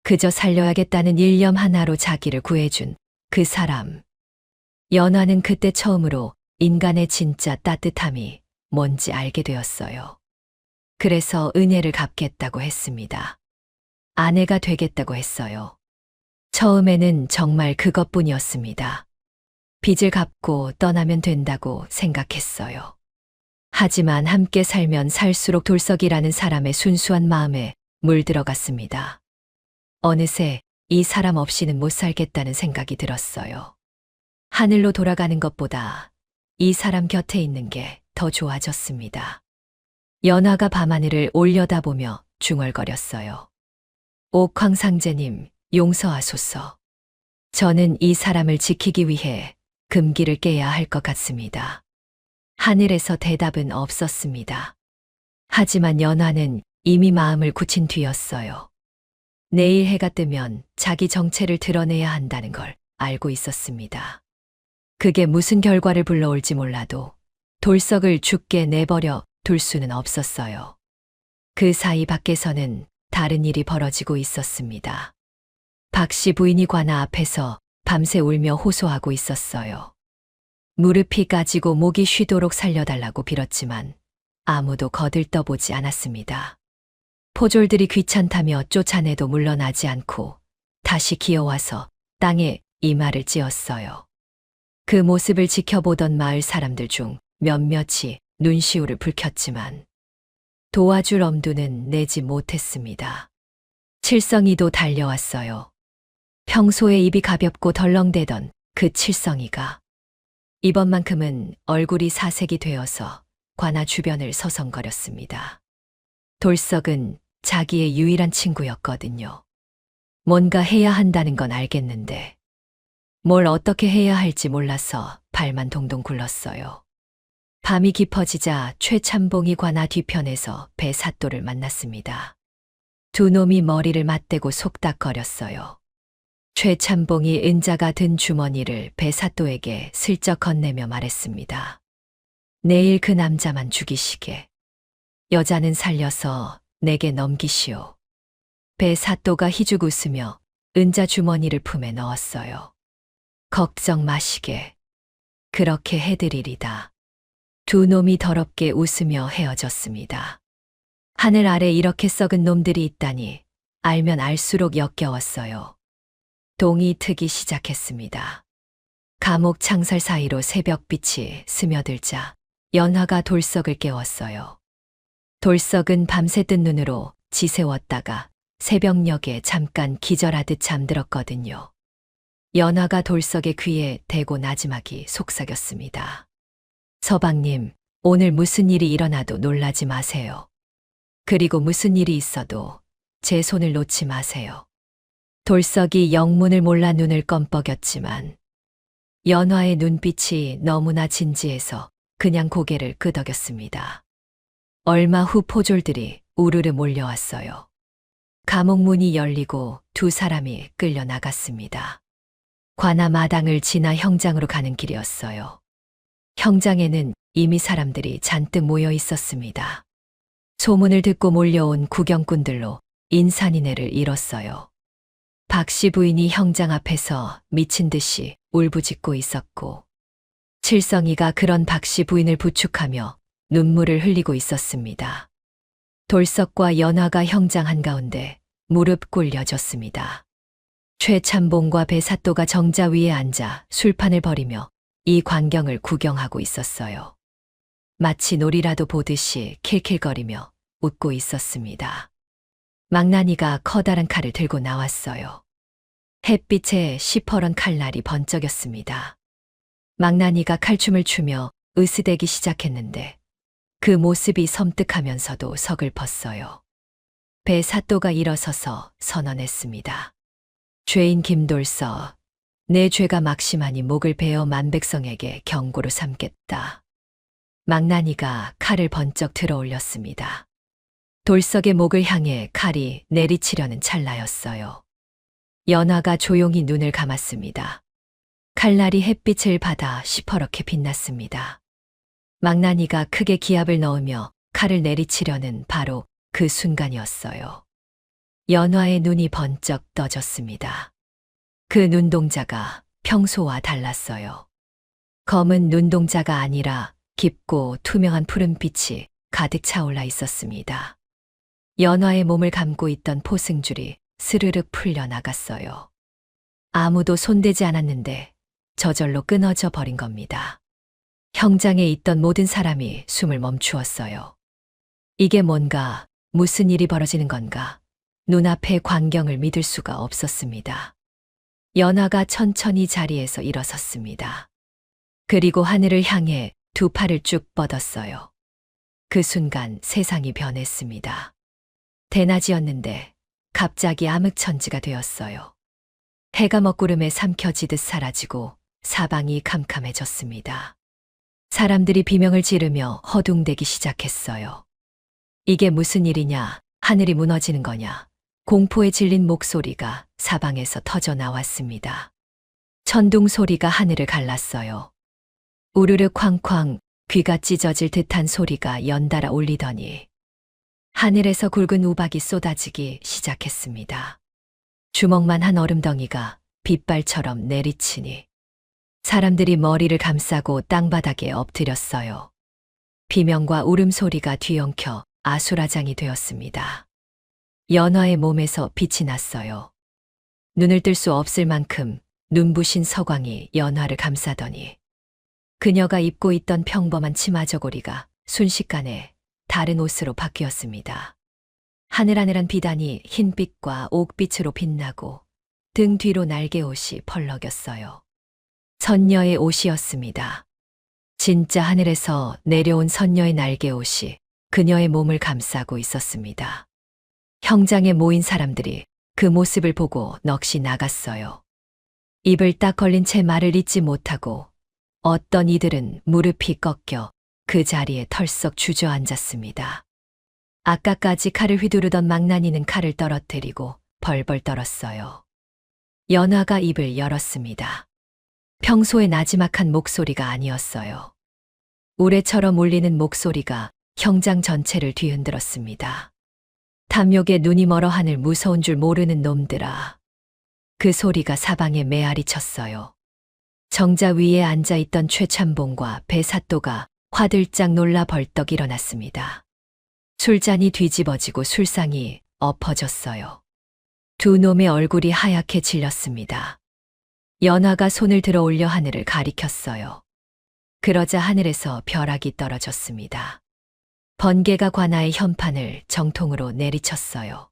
그저 살려야겠다는 일념 하나로 자기를 구해준 그 사람. 연화는 그때 처음으로 인간의 진짜 따뜻함이 뭔지 알게 되었어요. 그래서 은혜를 갚겠다고 했습니다. 아내가 되겠다고 했어요. 처음에는 정말 그것뿐이었습니다. 빚을 갚고 떠나면 된다고 생각했어요. 하지만 함께 살면 살수록 돌석이라는 사람의 순수한 마음에 물들어갔습니다. 어느새 이 사람 없이는 못 살겠다는 생각이 들었어요. 하늘로 돌아가는 것보다 이 사람 곁에 있는 게 더 좋아졌습니다. 연화가 밤하늘을 올려다보며 중얼거렸어요. 옥황상제님, 용서하소서. 저는 이 사람을 지키기 위해 금기를 깨야 할 것 같습니다. 하늘에서 대답은 없었습니다. 하지만 연화는 이미 마음을 굳힌 뒤였어요. 내일 해가 뜨면 자기 정체를 드러내야 한다는 걸 알고 있었습니다. 그게 무슨 결과를 불러올지 몰라도 돌석을 죽게 내버려 둘 수는 없었어요. 그 사이 밖에서는 다른 일이 벌어지고 있었습니다. 박 씨 부인이 관아 앞에서 밤새 울며 호소하고 있었어요. 무릎이 까지고 목이 쉬도록 살려달라고 빌었지만 아무도 거들떠보지 않았습니다. 포졸들이 귀찮다며 쫓아내도 물러나지 않고 다시 기어와서 땅에 이마를 찧었어요. 그 모습을 지켜보던 마을 사람들 중 몇몇이 눈시울을 붉혔지만 도와줄 엄두는 내지 못했습니다. 칠성이도 달려왔어요. 평소에 입이 가볍고 덜렁대던 그 칠성이가 이번만큼은 얼굴이 사색이 되어서 관아 주변을 서성거렸습니다. 돌석은 자기의 유일한 친구였거든요. 뭔가 해야 한다는 건 알겠는데 뭘 어떻게 해야 할지 몰라서 발만 동동 굴렀어요. 밤이 깊어지자 최참봉이 관아 뒤편에서 배사또를 만났습니다. 두 놈이 머리를 맞대고 속닥거렸어요. 최참봉이 은자가 든 주머니를 배사또에게 슬쩍 건네며 말했습니다. 내일 그 남자만 죽이시게. 여자는 살려서 내게 넘기시오. 배사또가 희죽 웃으며 은자 주머니를 품에 넣었어요. 걱정 마시게. 그렇게 해드리리다. 두 놈이 더럽게 웃으며 헤어졌습니다. 하늘 아래 이렇게 썩은 놈들이 있다니 알면 알수록 역겨웠어요. 동이 트기 시작했습니다. 감옥 창살 사이로 새벽빛이 스며들자 연화가 돌석을 깨웠어요. 돌석은 밤새 뜬 눈으로 지새웠다가 새벽녘에 잠깐 기절하듯 잠들었거든요. 연화가 돌석의 귀에 대고 나지막이 속삭였습니다. 서방님, 오늘 무슨 일이 일어나도 놀라지 마세요. 그리고 무슨 일이 있어도 제 손을 놓지 마세요. 돌석이 영문을 몰라 눈을 껌뻑였지만 연화의 눈빛이 너무나 진지해서 그냥 고개를 끄덕였습니다. 얼마 후 포졸들이 우르르 몰려왔어요. 감옥 문이 열리고 두 사람이 끌려 나갔습니다. 관아 마당을 지나 형장으로 가는 길이었어요. 형장에는 이미 사람들이 잔뜩 모여 있었습니다. 소문을 듣고 몰려온 구경꾼들로 인산인해를 이뤘어요. 박씨 부인이 형장 앞에서 미친 듯이 울부짖고 있었고, 칠성이가 그런 박씨 부인을 부축하며 눈물을 흘리고 있었습니다. 돌석과 연화가 형장 한가운데 무릎 꿇려졌습니다. 최참봉과 배사또가 정자 위에 앉아 술판을 벌이며 이 광경을 구경하고 있었어요. 마치 놀이라도 보듯이 킬킬거리며 웃고 있었습니다. 망나니가 커다란 칼을 들고 나왔어요. 햇빛에 시퍼런 칼날이 번쩍였습니다. 망나니가 칼춤을 추며 으스대기 시작했는데 그 모습이 섬뜩하면서도 서글펐어요. 배사또가 일어서서 선언했습니다. 죄인 김돌서, 내 죄가 막심하니 목을 베어 만백성에게 경고로 삼겠다. 망나니가 칼을 번쩍 들어 올렸습니다. 돌석의 목을 향해 칼이 내리치려는 찰나였어요. 연화가 조용히 눈을 감았습니다. 칼날이 햇빛을 받아 시퍼렇게 빛났습니다. 망나니가 크게 기압을 넣으며 칼을 내리치려는 바로 그 순간이었어요. 연화의 눈이 번쩍 떠졌습니다. 그 눈동자가 평소와 달랐어요. 검은 눈동자가 아니라 깊고 투명한 푸른빛이 가득 차올라 있었습니다. 연화의 몸을 감고 있던 포승줄이 스르륵 풀려 나갔어요. 아무도 손대지 않았는데 저절로 끊어져 버린 겁니다. 형장에 있던 모든 사람이 숨을 멈추었어요. 이게 뭔가, 무슨 일이 벌어지는 건가? 눈앞의 광경을 믿을 수가 없었습니다. 연화가 천천히 자리에서 일어섰습니다. 그리고 하늘을 향해 두 팔을 쭉 뻗었어요. 그 순간 세상이 변했습니다. 대낮이었는데 갑자기 암흑천지가 되었어요. 해가 먹구름에 삼켜지듯 사라지고 사방이 캄캄해졌습니다. 사람들이 비명을 지르며 허둥대기 시작했어요. 이게 무슨 일이냐? 하늘이 무너지는 거냐? 공포에 질린 목소리가 사방에서 터져 나왔습니다. 천둥 소리가 하늘을 갈랐어요. 우르르 쾅쾅 귀가 찢어질 듯한 소리가 연달아 울리더니 하늘에서 굵은 우박이 쏟아지기 시작했습니다. 주먹만 한 얼음덩이가 빗발처럼 내리치니 사람들이 머리를 감싸고 땅바닥에 엎드렸어요. 비명과 울음소리가 뒤엉켜 아수라장이 되었습니다. 연화의 몸에서 빛이 났어요. 눈을 뜰 수 없을 만큼 눈부신 서광이 연화를 감싸더니 그녀가 입고 있던 평범한 치마 저고리가 순식간에 다른 옷으로 바뀌었습니다. 하늘하늘한 비단이 흰빛과 옥빛으로 빛나고 등 뒤로 날개옷이 펄럭였어요. 선녀의 옷이었습니다. 진짜 하늘에서 내려온 선녀의 날개옷이 그녀의 몸을 감싸고 있었습니다. 형장에 모인 사람들이 그 모습을 보고 넋이 나갔어요. 입을 딱 걸린 채 말을 잇지 못하고 어떤 이들은 무릎이 꺾여 그 자리에 털썩 주저앉았습니다. 아까까지 칼을 휘두르던 망나니는 칼을 떨어뜨리고 벌벌 떨었어요. 연화가 입을 열었습니다. 평소의 나지막한 목소리가 아니었어요. 우레처럼 울리는 목소리가 형장 전체를 뒤흔들었습니다. 탐욕에 눈이 멀어 하늘 무서운 줄 모르는 놈들아. 그 소리가 사방에 메아리 쳤어요. 정자 위에 앉아있던 최참봉과 배사또가 화들짝 놀라 벌떡 일어났습니다. 술잔이 뒤집어지고 술상이 엎어졌어요. 두 놈의 얼굴이 하얗게 질렸습니다. 연화가 손을 들어 올려 하늘을 가리켰어요. 그러자 하늘에서 벼락이 떨어졌습니다. 번개가 관아의 현판을 정통으로 내리쳤어요.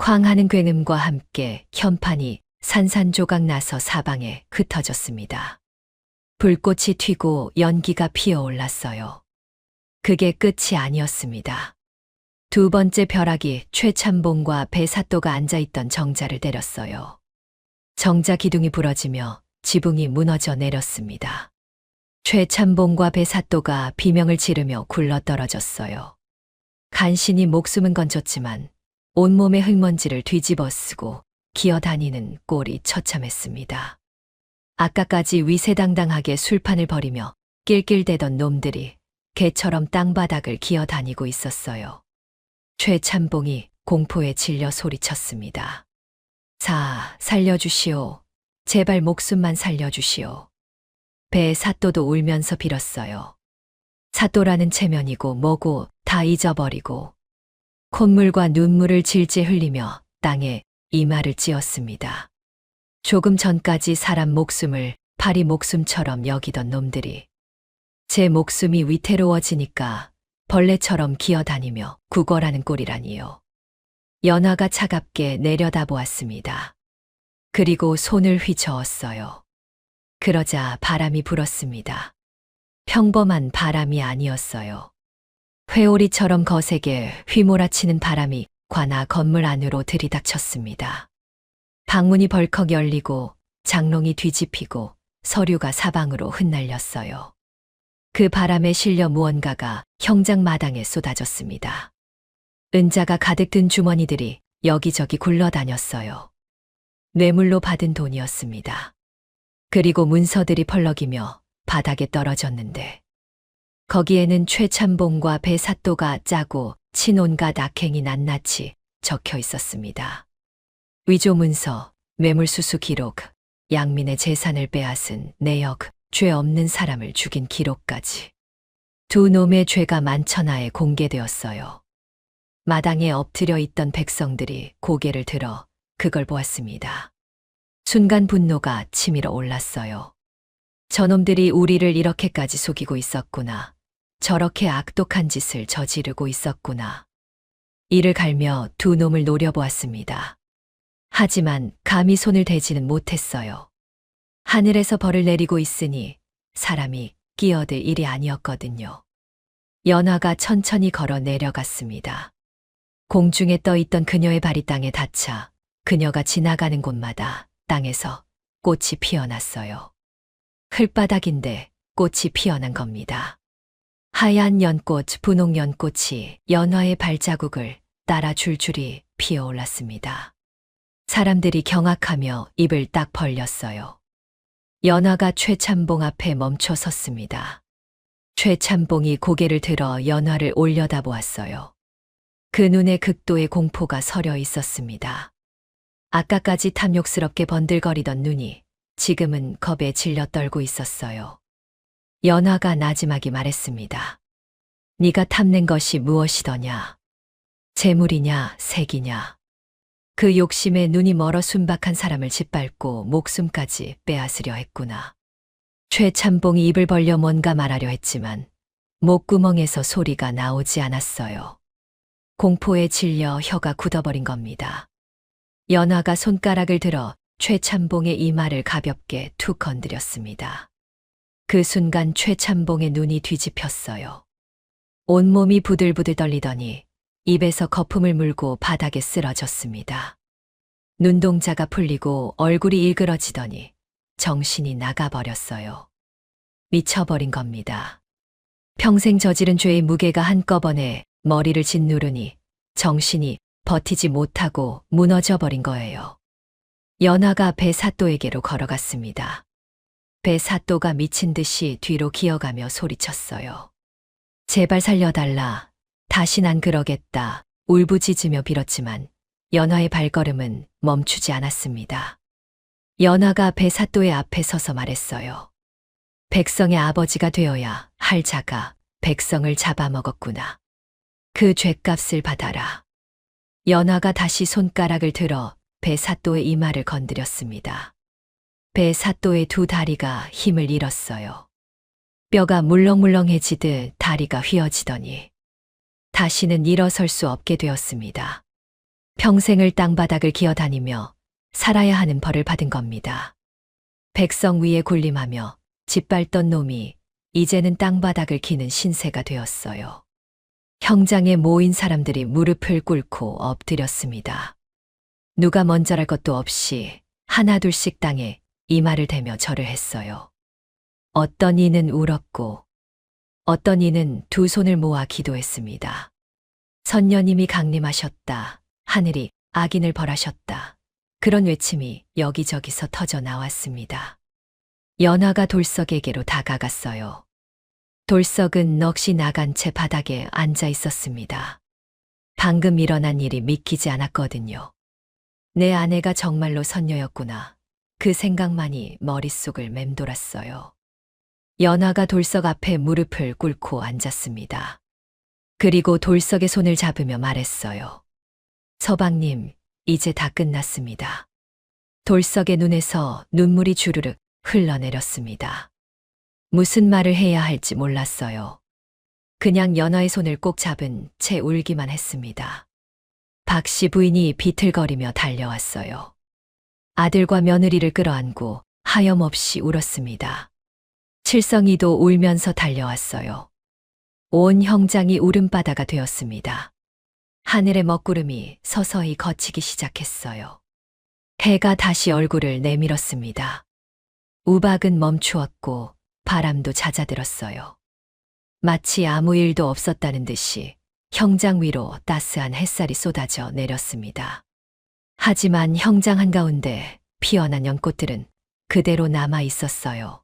쾅하는 굉음과 함께 현판이 산산조각 나서 사방에 흩어졌습니다. 불꽃이 튀고 연기가 피어올랐어요. 그게 끝이 아니었습니다. 두 번째 벼락이 최참봉과 배사또가 앉아있던 정자를 때렸어요. 정자 기둥이 부러지며 지붕이 무너져 내렸습니다. 최참봉과 배사또가 비명을 지르며 굴러떨어졌어요. 간신히 목숨은 건졌지만 온몸의 흙먼지를 뒤집어 쓰고 기어다니는 꼴이 처참했습니다. 아까까지 위세당당하게 술판을 벌이며 낄낄대던 놈들이 개처럼 땅바닥을 기어다니고 있었어요. 최참봉이 공포에 질려 소리쳤습니다. 살려주시오. 제발 목숨만 살려주시오. 배사또도 울면서 빌었어요. 사또라는 체면이고 뭐고 다 잊어버리고 콧물과 눈물을 질질 흘리며 땅에 이마를 찧었습니다. 조금 전까지 사람 목숨을 파리 목숨처럼 여기던 놈들이 제 목숨이 위태로워지니까 벌레처럼 기어다니며 구걸하는 꼴이라니요. 연화가 차갑게 내려다보았습니다. 그리고 손을 휘저었어요. 그러자 바람이 불었습니다. 평범한 바람이 아니었어요. 회오리처럼 거세게 휘몰아치는 바람이 관아 건물 안으로 들이닥쳤습니다. 방문이 벌컥 열리고 장롱이 뒤집히고 서류가 사방으로 흩날렸어요. 그 바람에 실려 무언가가 형장 마당에 쏟아졌습니다. 은자가 가득 든 주머니들이 여기저기 굴러다녔어요. 뇌물로 받은 돈이었습니다. 그리고 문서들이 펄럭이며 바닥에 떨어졌는데 거기에는 최참봉과 배사또가 짜고 친 온갖 악행이 낱낱이 적혀 있었습니다. 위조 문서, 뇌물수수 기록, 양민의 재산을 빼앗은 내역, 죄 없는 사람을 죽인 기록까지. 두 놈의 죄가 만천하에 공개되었어요. 마당에 엎드려 있던 백성들이 고개를 들어 그걸 보았습니다. 순간 분노가 치밀어 올랐어요. 저놈들이 우리를 이렇게까지 속이고 있었구나. 저렇게 악독한 짓을 저지르고 있었구나. 이를 갈며 두 놈을 노려보았습니다. 하지만 감히 손을 대지는 못했어요. 하늘에서 벌을 내리고 있으니 사람이 끼어들 일이 아니었거든요. 연화가 천천히 걸어 내려갔습니다. 공중에 떠 있던 그녀의 발이 땅에 닿자 그녀가 지나가는 곳마다 땅에서 꽃이 피어났어요. 흘바닥인데 꽃이 피어난 겁니다. 하얀 연꽃, 분홍 연꽃이 연화의 발자국을 따라 줄줄이 피어올랐습니다. 사람들이 경악하며 입을 딱 벌렸어요. 연화가 최참봉 앞에 멈춰 섰습니다. 최참봉이 고개를 들어 연화를 올려다보았어요. 그 눈에 극도의 공포가 서려 있었습니다. 아까까지 탐욕스럽게 번들거리던 눈이 지금은 겁에 질려 떨고 있었어요. 연화가 나지막이 말했습니다. 네가 탐낸 것이 무엇이더냐? 재물이냐, 색이냐? 그 욕심에 눈이 멀어 순박한 사람을 짓밟고 목숨까지 빼앗으려 했구나. 최참봉이 입을 벌려 뭔가 말하려 했지만 목구멍에서 소리가 나오지 않았어요. 공포에 질려 혀가 굳어버린 겁니다. 연화가 손가락을 들어 최참봉의 이마를 가볍게 툭 건드렸습니다. 그 순간 최참봉의 눈이 뒤집혔어요. 온몸이 부들부들 떨리더니 입에서 거품을 물고 바닥에 쓰러졌습니다. 눈동자가 풀리고 얼굴이 일그러지더니 정신이 나가버렸어요. 미쳐버린 겁니다. 평생 저지른 죄의 무게가 한꺼번에 머리를 짓누르니 정신이 버티지 못하고 무너져버린 거예요. 연화가 배사또에게로 걸어갔습니다. 배사또가 미친 듯이 뒤로 기어가며 소리쳤어요. 제발 살려달라. 다신 안 그러겠다. 울부짖으며 빌었지만 연화의 발걸음은 멈추지 않았습니다. 연화가 배사또의 앞에 서서 말했어요. 백성의 아버지가 되어야 할 자가 백성을 잡아먹었구나. 그 죗값을 받아라. 연화가 다시 손가락을 들어 배사또의 이마를 건드렸습니다. 배사또의 두 다리가 힘을 잃었어요. 뼈가 물렁물렁해지듯 다리가 휘어지더니 다시는 일어설 수 없게 되었습니다. 평생을 땅바닥을 기어다니며 살아야 하는 벌을 받은 겁니다. 백성 위에 군림하며 짓밟던 놈이 이제는 땅바닥을 기는 신세가 되었어요. 형장에 모인 사람들이 무릎을 꿇고 엎드렸습니다. 누가 먼저랄 것도 없이 하나둘씩 땅에 이마를 대며 절을 했어요. 어떤 이는 울었고 어떤 이는 두 손을 모아 기도했습니다. 선녀님이 강림하셨다. 하늘이 악인을 벌하셨다. 그런 외침이 여기저기서 터져 나왔습니다. 연화가 돌석에게로 다가갔어요. 돌석은 넋이 나간 채 바닥에 앉아 있었습니다. 방금 일어난 일이 믿기지 않았거든요. 내 아내가 정말로 선녀였구나. 그 생각만이 머릿속을 맴돌았어요. 연화가 돌석 앞에 무릎을 꿇고 앉았습니다. 그리고 돌석의 손을 잡으며 말했어요. 서방님, 이제 다 끝났습니다. 돌석의 눈에서 눈물이 주르륵 흘러내렸습니다. 무슨 말을 해야 할지 몰랐어요. 그냥 연화의 손을 꼭 잡은 채 울기만 했습니다. 박씨 부인이 비틀거리며 달려왔어요. 아들과 며느리를 끌어안고 하염없이 울었습니다. 칠성이도 울면서 달려왔어요. 온 형장이 울음바다가 되었습니다. 하늘의 먹구름이 서서히 걷히기 시작했어요. 해가 다시 얼굴을 내밀었습니다. 우박은 멈추었고 바람도 잦아들었어요. 마치 아무 일도 없었다는 듯이 형장 위로 따스한 햇살이 쏟아져 내렸습니다. 하지만 형장 한가운데 피어난 연꽃들은 그대로 남아 있었어요.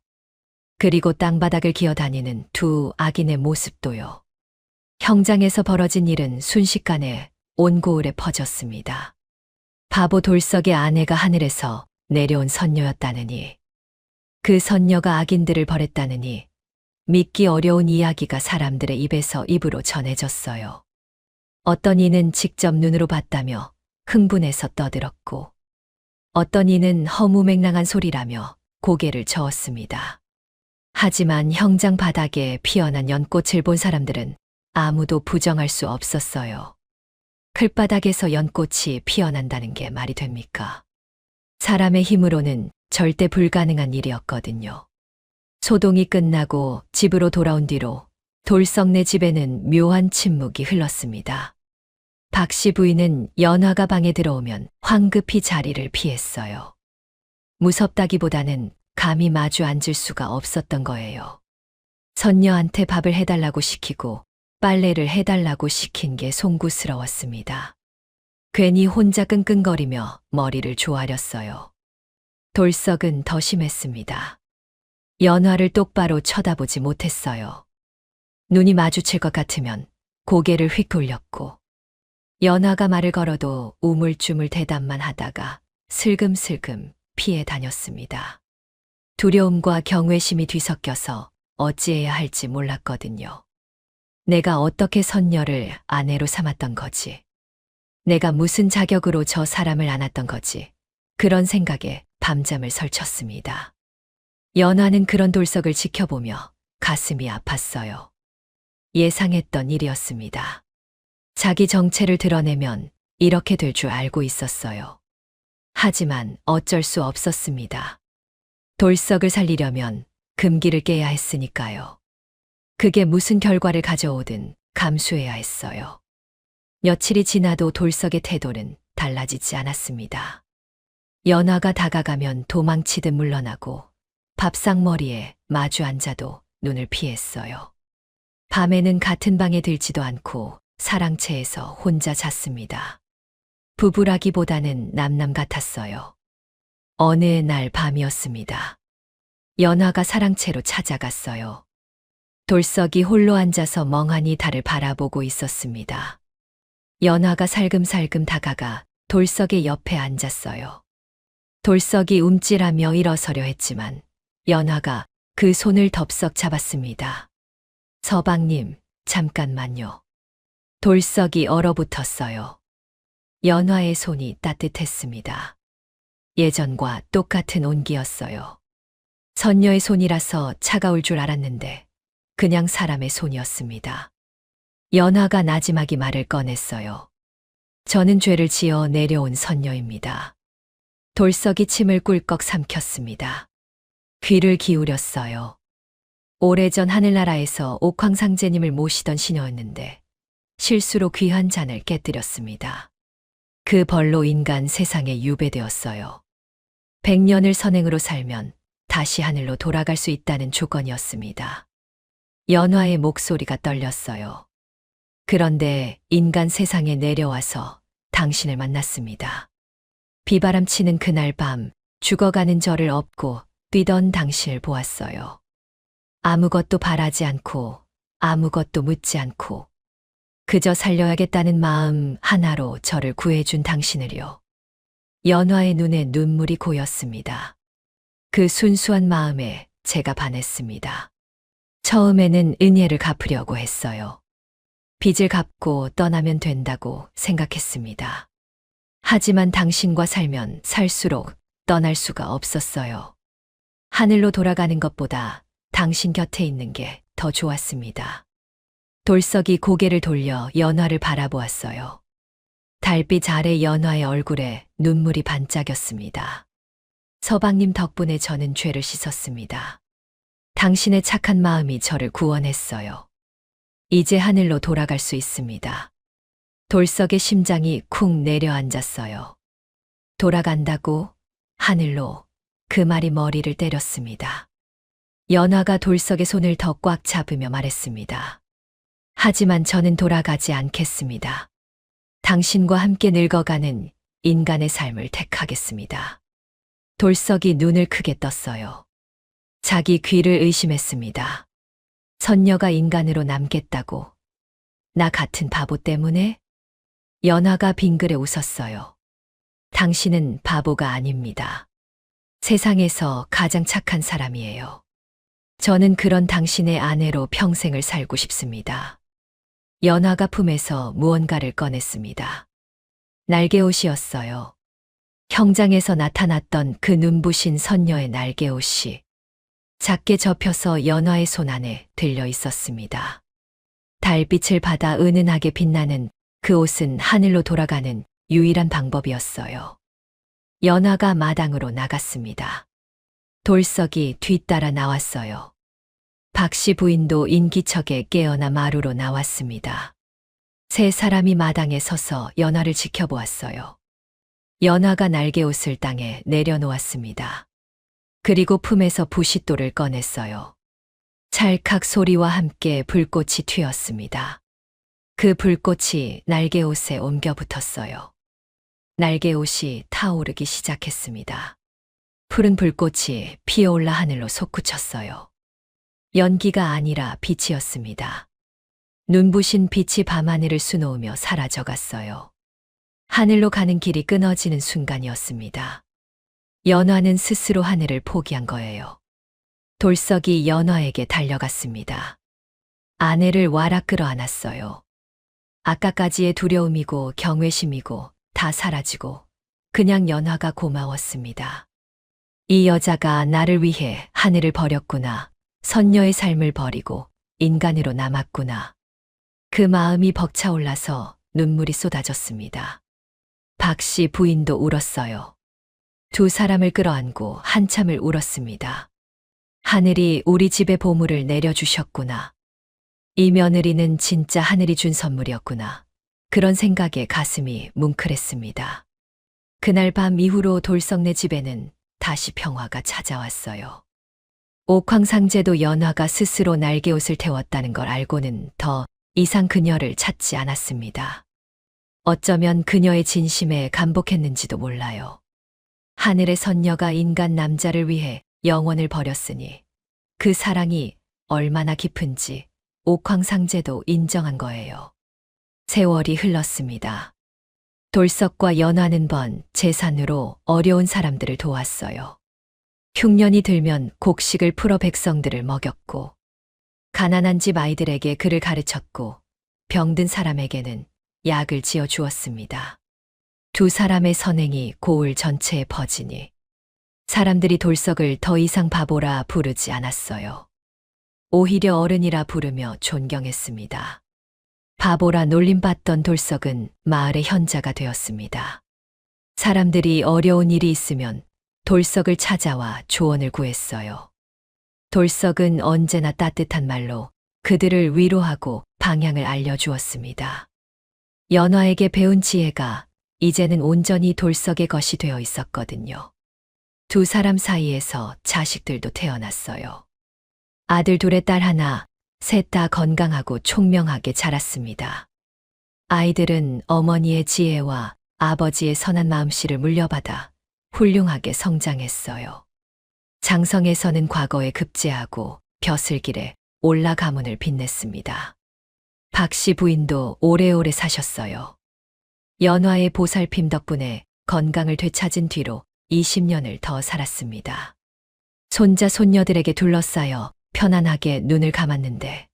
그리고 땅바닥을 기어다니는 두 악인의 모습도요. 형장에서 벌어진 일은 순식간에 온 고을에 퍼졌습니다. 바보 돌석의 아내가 하늘에서 내려온 선녀였다느니, 그 선녀가 악인들을 벌했다느니, 믿기 어려운 이야기가 사람들의 입에서 입으로 전해졌어요. 어떤 이는 직접 눈으로 봤다며 흥분해서 떠들었고, 어떤 이는 허무맹랑한 소리라며 고개를 저었습니다. 하지만 형장 바닥에 피어난 연꽃을 본 사람들은 아무도 부정할 수 없었어요. 클바닥에서 연꽃이 피어난다는 게 말이 됩니까? 사람의 힘으로는 절대 불가능한 일이었거든요. 소동이 끝나고 집으로 돌아온 뒤로 돌석네 집에는 묘한 침묵이 흘렀습니다. 박씨 부인은 연화가 방에 들어오면 황급히 자리를 피했어요. 무섭다기보다는 감히 마주 앉을 수가 없었던 거예요. 선녀한테 밥을 해달라고 시키고 빨래를 해달라고 시킨 게 송구스러웠습니다. 괜히 혼자 끙끙거리며 머리를 조아렸어요. 돌석은 더 심했습니다. 연화를 똑바로 쳐다보지 못했어요. 눈이 마주칠 것 같으면 고개를 휙 돌렸고, 연화가 말을 걸어도 우물쭈물 대답만 하다가 슬금슬금 피해 다녔습니다. 두려움과 경외심이 뒤섞여서 어찌해야 할지 몰랐거든요. 내가 어떻게 선녀를 아내로 삼았던 거지? 내가 무슨 자격으로 저 사람을 안았던 거지? 그런 생각에 밤잠을 설쳤습니다. 연화는 그런 돌석을 지켜보며 가슴이 아팠어요. 예상했던 일이었습니다. 자기 정체를 드러내면 이렇게 될 줄 알고 있었어요. 하지만 어쩔 수 없었습니다. 돌석을 살리려면 금기를 깨야 했으니까요. 그게 무슨 결과를 가져오든 감수해야 했어요. 며칠이 지나도 돌석의 태도는 달라지지 않았습니다. 연화가 다가가면 도망치듯 물러나고 밥상머리에 마주 앉아도 눈을 피했어요. 밤에는 같은 방에 들지도 않고 사랑채에서 혼자 잤습니다. 부부라기보다는 남남 같았어요. 어느 날 밤이었습니다. 연화가 사랑채로 찾아갔어요. 돌석이 홀로 앉아서 멍하니 달을 바라보고 있었습니다. 연화가 살금살금 다가가 돌석의 옆에 앉았어요. 돌석이 움찔하며 일어서려 했지만 연화가 그 손을 덥석 잡았습니다. 서방님, 잠깐만요. 돌석이 얼어붙었어요. 연화의 손이 따뜻했습니다. 예전과 똑같은 온기였어요. 선녀의 손이라서 차가울 줄 알았는데 그냥 사람의 손이었습니다. 연화가 나지막이 말을 꺼냈어요. 저는 죄를 지어 내려온 선녀입니다. 돌석이 침을 꿀꺽 삼켰습니다. 귀를 기울였어요. 오래전 하늘나라에서 옥황상제님을 모시던 시녀였는데 실수로 귀한 잔을 깨뜨렸습니다. 그 벌로 인간 세상에 유배되었어요. 100년을 선행으로 살면 다시 하늘로 돌아갈 수 있다는 조건이었습니다. 연화의 목소리가 떨렸어요. 그런데 인간 세상에 내려와서 당신을 만났습니다. 비바람 치는 그날 밤 죽어가는 저를 업고 뛰던 당신을 보았어요. 아무것도 바라지 않고 아무것도 묻지 않고 그저 살려야겠다는 마음 하나로 저를 구해준 당신을요. 연화의 눈에 눈물이 고였습니다. 그 순수한 마음에 제가 반했습니다. 처음에는 은혜를 갚으려고 했어요. 빚을 갚고 떠나면 된다고 생각했습니다. 하지만 당신과 살면 살수록 떠날 수가 없었어요. 하늘로 돌아가는 것보다 당신 곁에 있는 게 더 좋았습니다. 돌석이 고개를 돌려 연화를 바라보았어요. 달빛 아래 연화의 얼굴에 눈물이 반짝였습니다. 서방님 덕분에 저는 죄를 씻었습니다. 당신의 착한 마음이 저를 구원했어요. 이제 하늘로 돌아갈 수 있습니다. 돌석의 심장이 쿵 내려앉았어요. 돌아간다고? 하늘로. 그 말이 머리를 때렸습니다. 연화가 돌석의 손을 더 꽉 잡으며 말했습니다. 하지만 저는 돌아가지 않겠습니다. 당신과 함께 늙어가는 인간의 삶을 택하겠습니다. 돌석이 눈을 크게 떴어요. 자기 귀를 의심했습니다. 선녀가 인간으로 남겠다고. 나 같은 바보 때문에? 연화가 빙그레 웃었어요. 당신은 바보가 아닙니다. 세상에서 가장 착한 사람이에요. 저는 그런 당신의 아내로 평생을 살고 싶습니다. 연화가 품에서 무언가를 꺼냈습니다. 날개옷이었어요. 형장에서 나타났던 그 눈부신 선녀의 날개옷이 작게 접혀서 연화의 손 안에 들려 있었습니다. 달빛을 받아 은은하게 빛나는 그 옷은 하늘로 돌아가는 유일한 방법이었어요. 연화가 마당으로 나갔습니다. 돌석이 뒤따라 나왔어요. 박씨 부인도 인기척에 깨어나 마루로 나왔습니다. 세 사람이 마당에 서서 연화를 지켜보았어요. 연화가 날개옷을 땅에 내려놓았습니다. 그리고 품에서 부싯돌을 꺼냈어요. 찰칵 소리와 함께 불꽃이 튀었습니다. 그 불꽃이 날개옷에 옮겨 붙었어요. 날개옷이 타오르기 시작했습니다. 푸른 불꽃이 피어올라 하늘로 솟구쳤어요. 연기가 아니라 빛이었습니다. 눈부신 빛이 밤하늘을 수놓으며 사라져갔어요. 하늘로 가는 길이 끊어지는 순간이었습니다. 연화는 스스로 하늘을 포기한 거예요. 돌석이 연화에게 달려갔습니다. 아내를 와락 끌어안았어요. 아까까지의 두려움이고 경외심이고 다 사라지고 그냥 연화가 고마웠습니다. 이 여자가 나를 위해 하늘을 버렸구나. 선녀의 삶을 버리고 인간으로 남았구나. 그 마음이 벅차올라서 눈물이 쏟아졌습니다. 박씨 부인도 울었어요. 두 사람을 끌어안고 한참을 울었습니다. 하늘이 우리 집에 보물을 내려주셨구나. 이 며느리는 진짜 하늘이 준 선물이었구나. 그런 생각에 가슴이 뭉클했습니다. 그날 밤 이후로 돌석네 집에는 다시 평화가 찾아왔어요. 옥황상제도 연화가 스스로 날개옷을 태웠다는 걸 알고는 더 이상 그녀를 찾지 않았습니다. 어쩌면 그녀의 진심에 감복했는지도 몰라요. 하늘의 선녀가 인간 남자를 위해 영혼을 버렸으니 그 사랑이 얼마나 깊은지 옥황상제도 인정한 거예요. 세월이 흘렀습니다. 돌석과 연화는 번 재산으로 어려운 사람들을 도왔어요. 흉년이 들면 곡식을 풀어 백성들을 먹였고, 가난한 집 아이들에게 글을 가르쳤고, 병든 사람에게는 약을 지어 주었습니다. 두 사람의 선행이 고을 전체에 퍼지니 사람들이 돌석을 더 이상 바보라 부르지 않았어요. 오히려 어른이라 부르며 존경했습니다. 바보라 놀림받던 돌석은 마을의 현자가 되었습니다. 사람들이 어려운 일이 있으면 돌석을 찾아와 조언을 구했어요. 돌석은 언제나 따뜻한 말로 그들을 위로하고 방향을 알려주었습니다. 연화에게 배운 지혜가 이제는 온전히 돌석의 것이 되어 있었거든요. 두 사람 사이에서 자식들도 태어났어요. 아들 둘에 딸 하나, 셋 다 건강하고 총명하게 자랐습니다. 아이들은 어머니의 지혜와 아버지의 선한 마음씨를 물려받아 훌륭하게 성장했어요. 장성에서는 과거에 급제하고 벼슬길에 올라 가문을 빛냈습니다. 박씨 부인도 오래오래 사셨어요. 연화의 보살핌 덕분에 건강을 되찾은 뒤로 20년을 더 살았습니다. 손자 손녀들에게 둘러싸여 편안하게 눈을 감았는데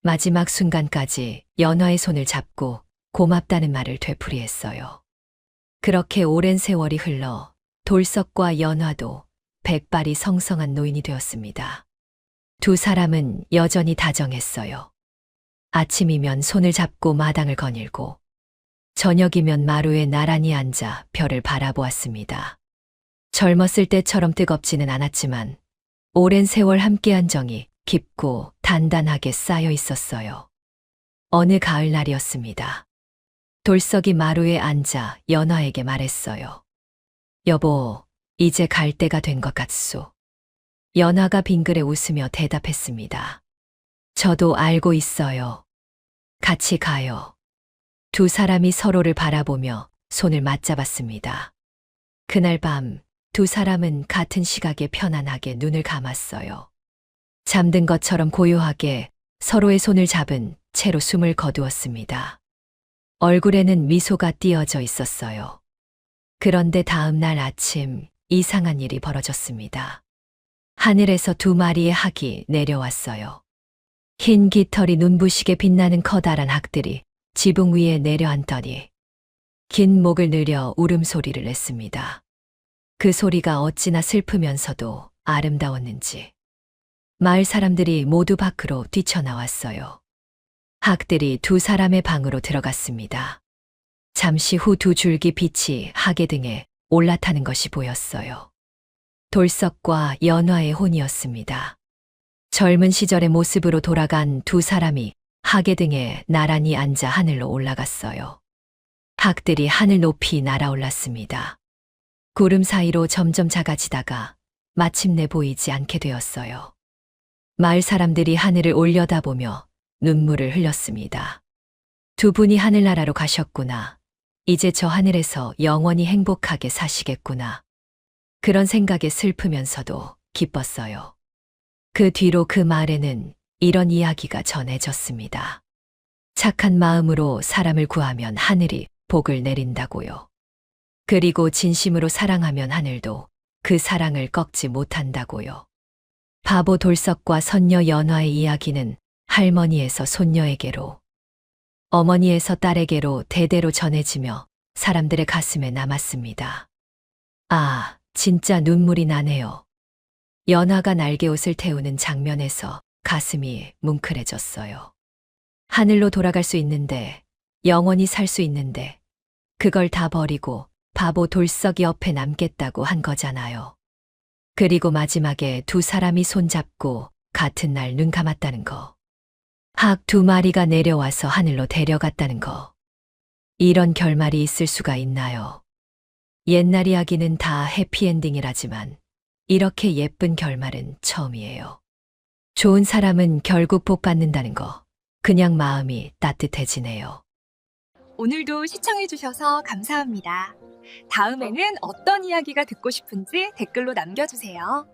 마지막 순간까지 연화의 손을 잡고 고맙다는 말을 되풀이했어요. 그렇게 오랜 세월이 흘러 돌석과 연화도 백발이 성성한 노인이 되었습니다. 두 사람은 여전히 다정했어요. 아침이면 손을 잡고 마당을 거닐고 저녁이면 마루에 나란히 앉아 별을 바라보았습니다. 젊었을 때처럼 뜨겁지는 않았지만 오랜 세월 함께한 정이 깊고 단단하게 쌓여 있었어요. 어느 가을날이었습니다. 돌석이 마루에 앉아 연화에게 말했어요. 여보, 이제 갈 때가 된 것 같소. 연화가 빙그레 웃으며 대답했습니다. 저도 알고 있어요. 같이 가요. 두 사람이 서로를 바라보며 손을 맞잡았습니다. 그날 밤 두 사람은 같은 시각에 편안하게 눈을 감았어요. 잠든 것처럼 고요하게 서로의 손을 잡은 채로 숨을 거두었습니다. 얼굴에는 미소가 띄어져 있었어요. 그런데 다음 날 아침 이상한 일이 벌어졌습니다. 하늘에서 두 마리의 학이 내려왔어요. 흰 깃털이 눈부시게 빛나는 커다란 학들이 지붕 위에 내려앉더니 긴 목을 늘려 울음소리를 냈습니다. 그 소리가 어찌나 슬프면서도 아름다웠는지 마을 사람들이 모두 밖으로 뛰쳐나왔어요. 학들이 두 사람의 방으로 들어갔습니다. 잠시 후 두 줄기 빛이 학의 등에 올라타는 것이 보였어요. 돌석과 연화의 혼이었습니다. 젊은 시절의 모습으로 돌아간 두 사람이 학의 등에 나란히 앉아 하늘로 올라갔어요. 학들이 하늘 높이 날아올랐습니다. 구름 사이로 점점 작아지다가 마침내 보이지 않게 되었어요. 마을 사람들이 하늘을 올려다보며 눈물을 흘렸습니다. 두 분이 하늘나라로 가셨구나. 이제 저 하늘에서 영원히 행복하게 사시겠구나. 그런 생각에 슬프면서도 기뻤어요. 그 뒤로 그 마을에는 이런 이야기가 전해졌습니다. 착한 마음으로 사람을 구하면 하늘이 복을 내린다고요. 그리고 진심으로 사랑하면 하늘도 그 사랑을 꺾지 못한다고요. 바보 돌석과 선녀 연화의 이야기는 할머니에서 손녀에게로, 어머니에서 딸에게로 대대로 전해지며 사람들의 가슴에 남았습니다. 아, 진짜 눈물이 나네요. 연화가 날개옷을 태우는 장면에서 가슴이 뭉클해졌어요. 하늘로 돌아갈 수 있는데, 영원히 살 수 있는데, 그걸 다 버리고 바보 돌석 옆에 남겠다고 한 거잖아요. 그리고 마지막에 두 사람이 손잡고 같은 날 눈 감았다는 거. 학 두 마리가 내려와서 하늘로 데려갔다는 거. 이런 결말이 있을 수가 있나요? 옛날 이야기는 다 해피엔딩이라지만 이렇게 예쁜 결말은 처음이에요. 좋은 사람은 결국 복 받는다는 거. 그냥 마음이 따뜻해지네요. 오늘도 시청해주셔서 감사합니다. 다음에는 어떤 이야기가 듣고 싶은지 댓글로 남겨주세요.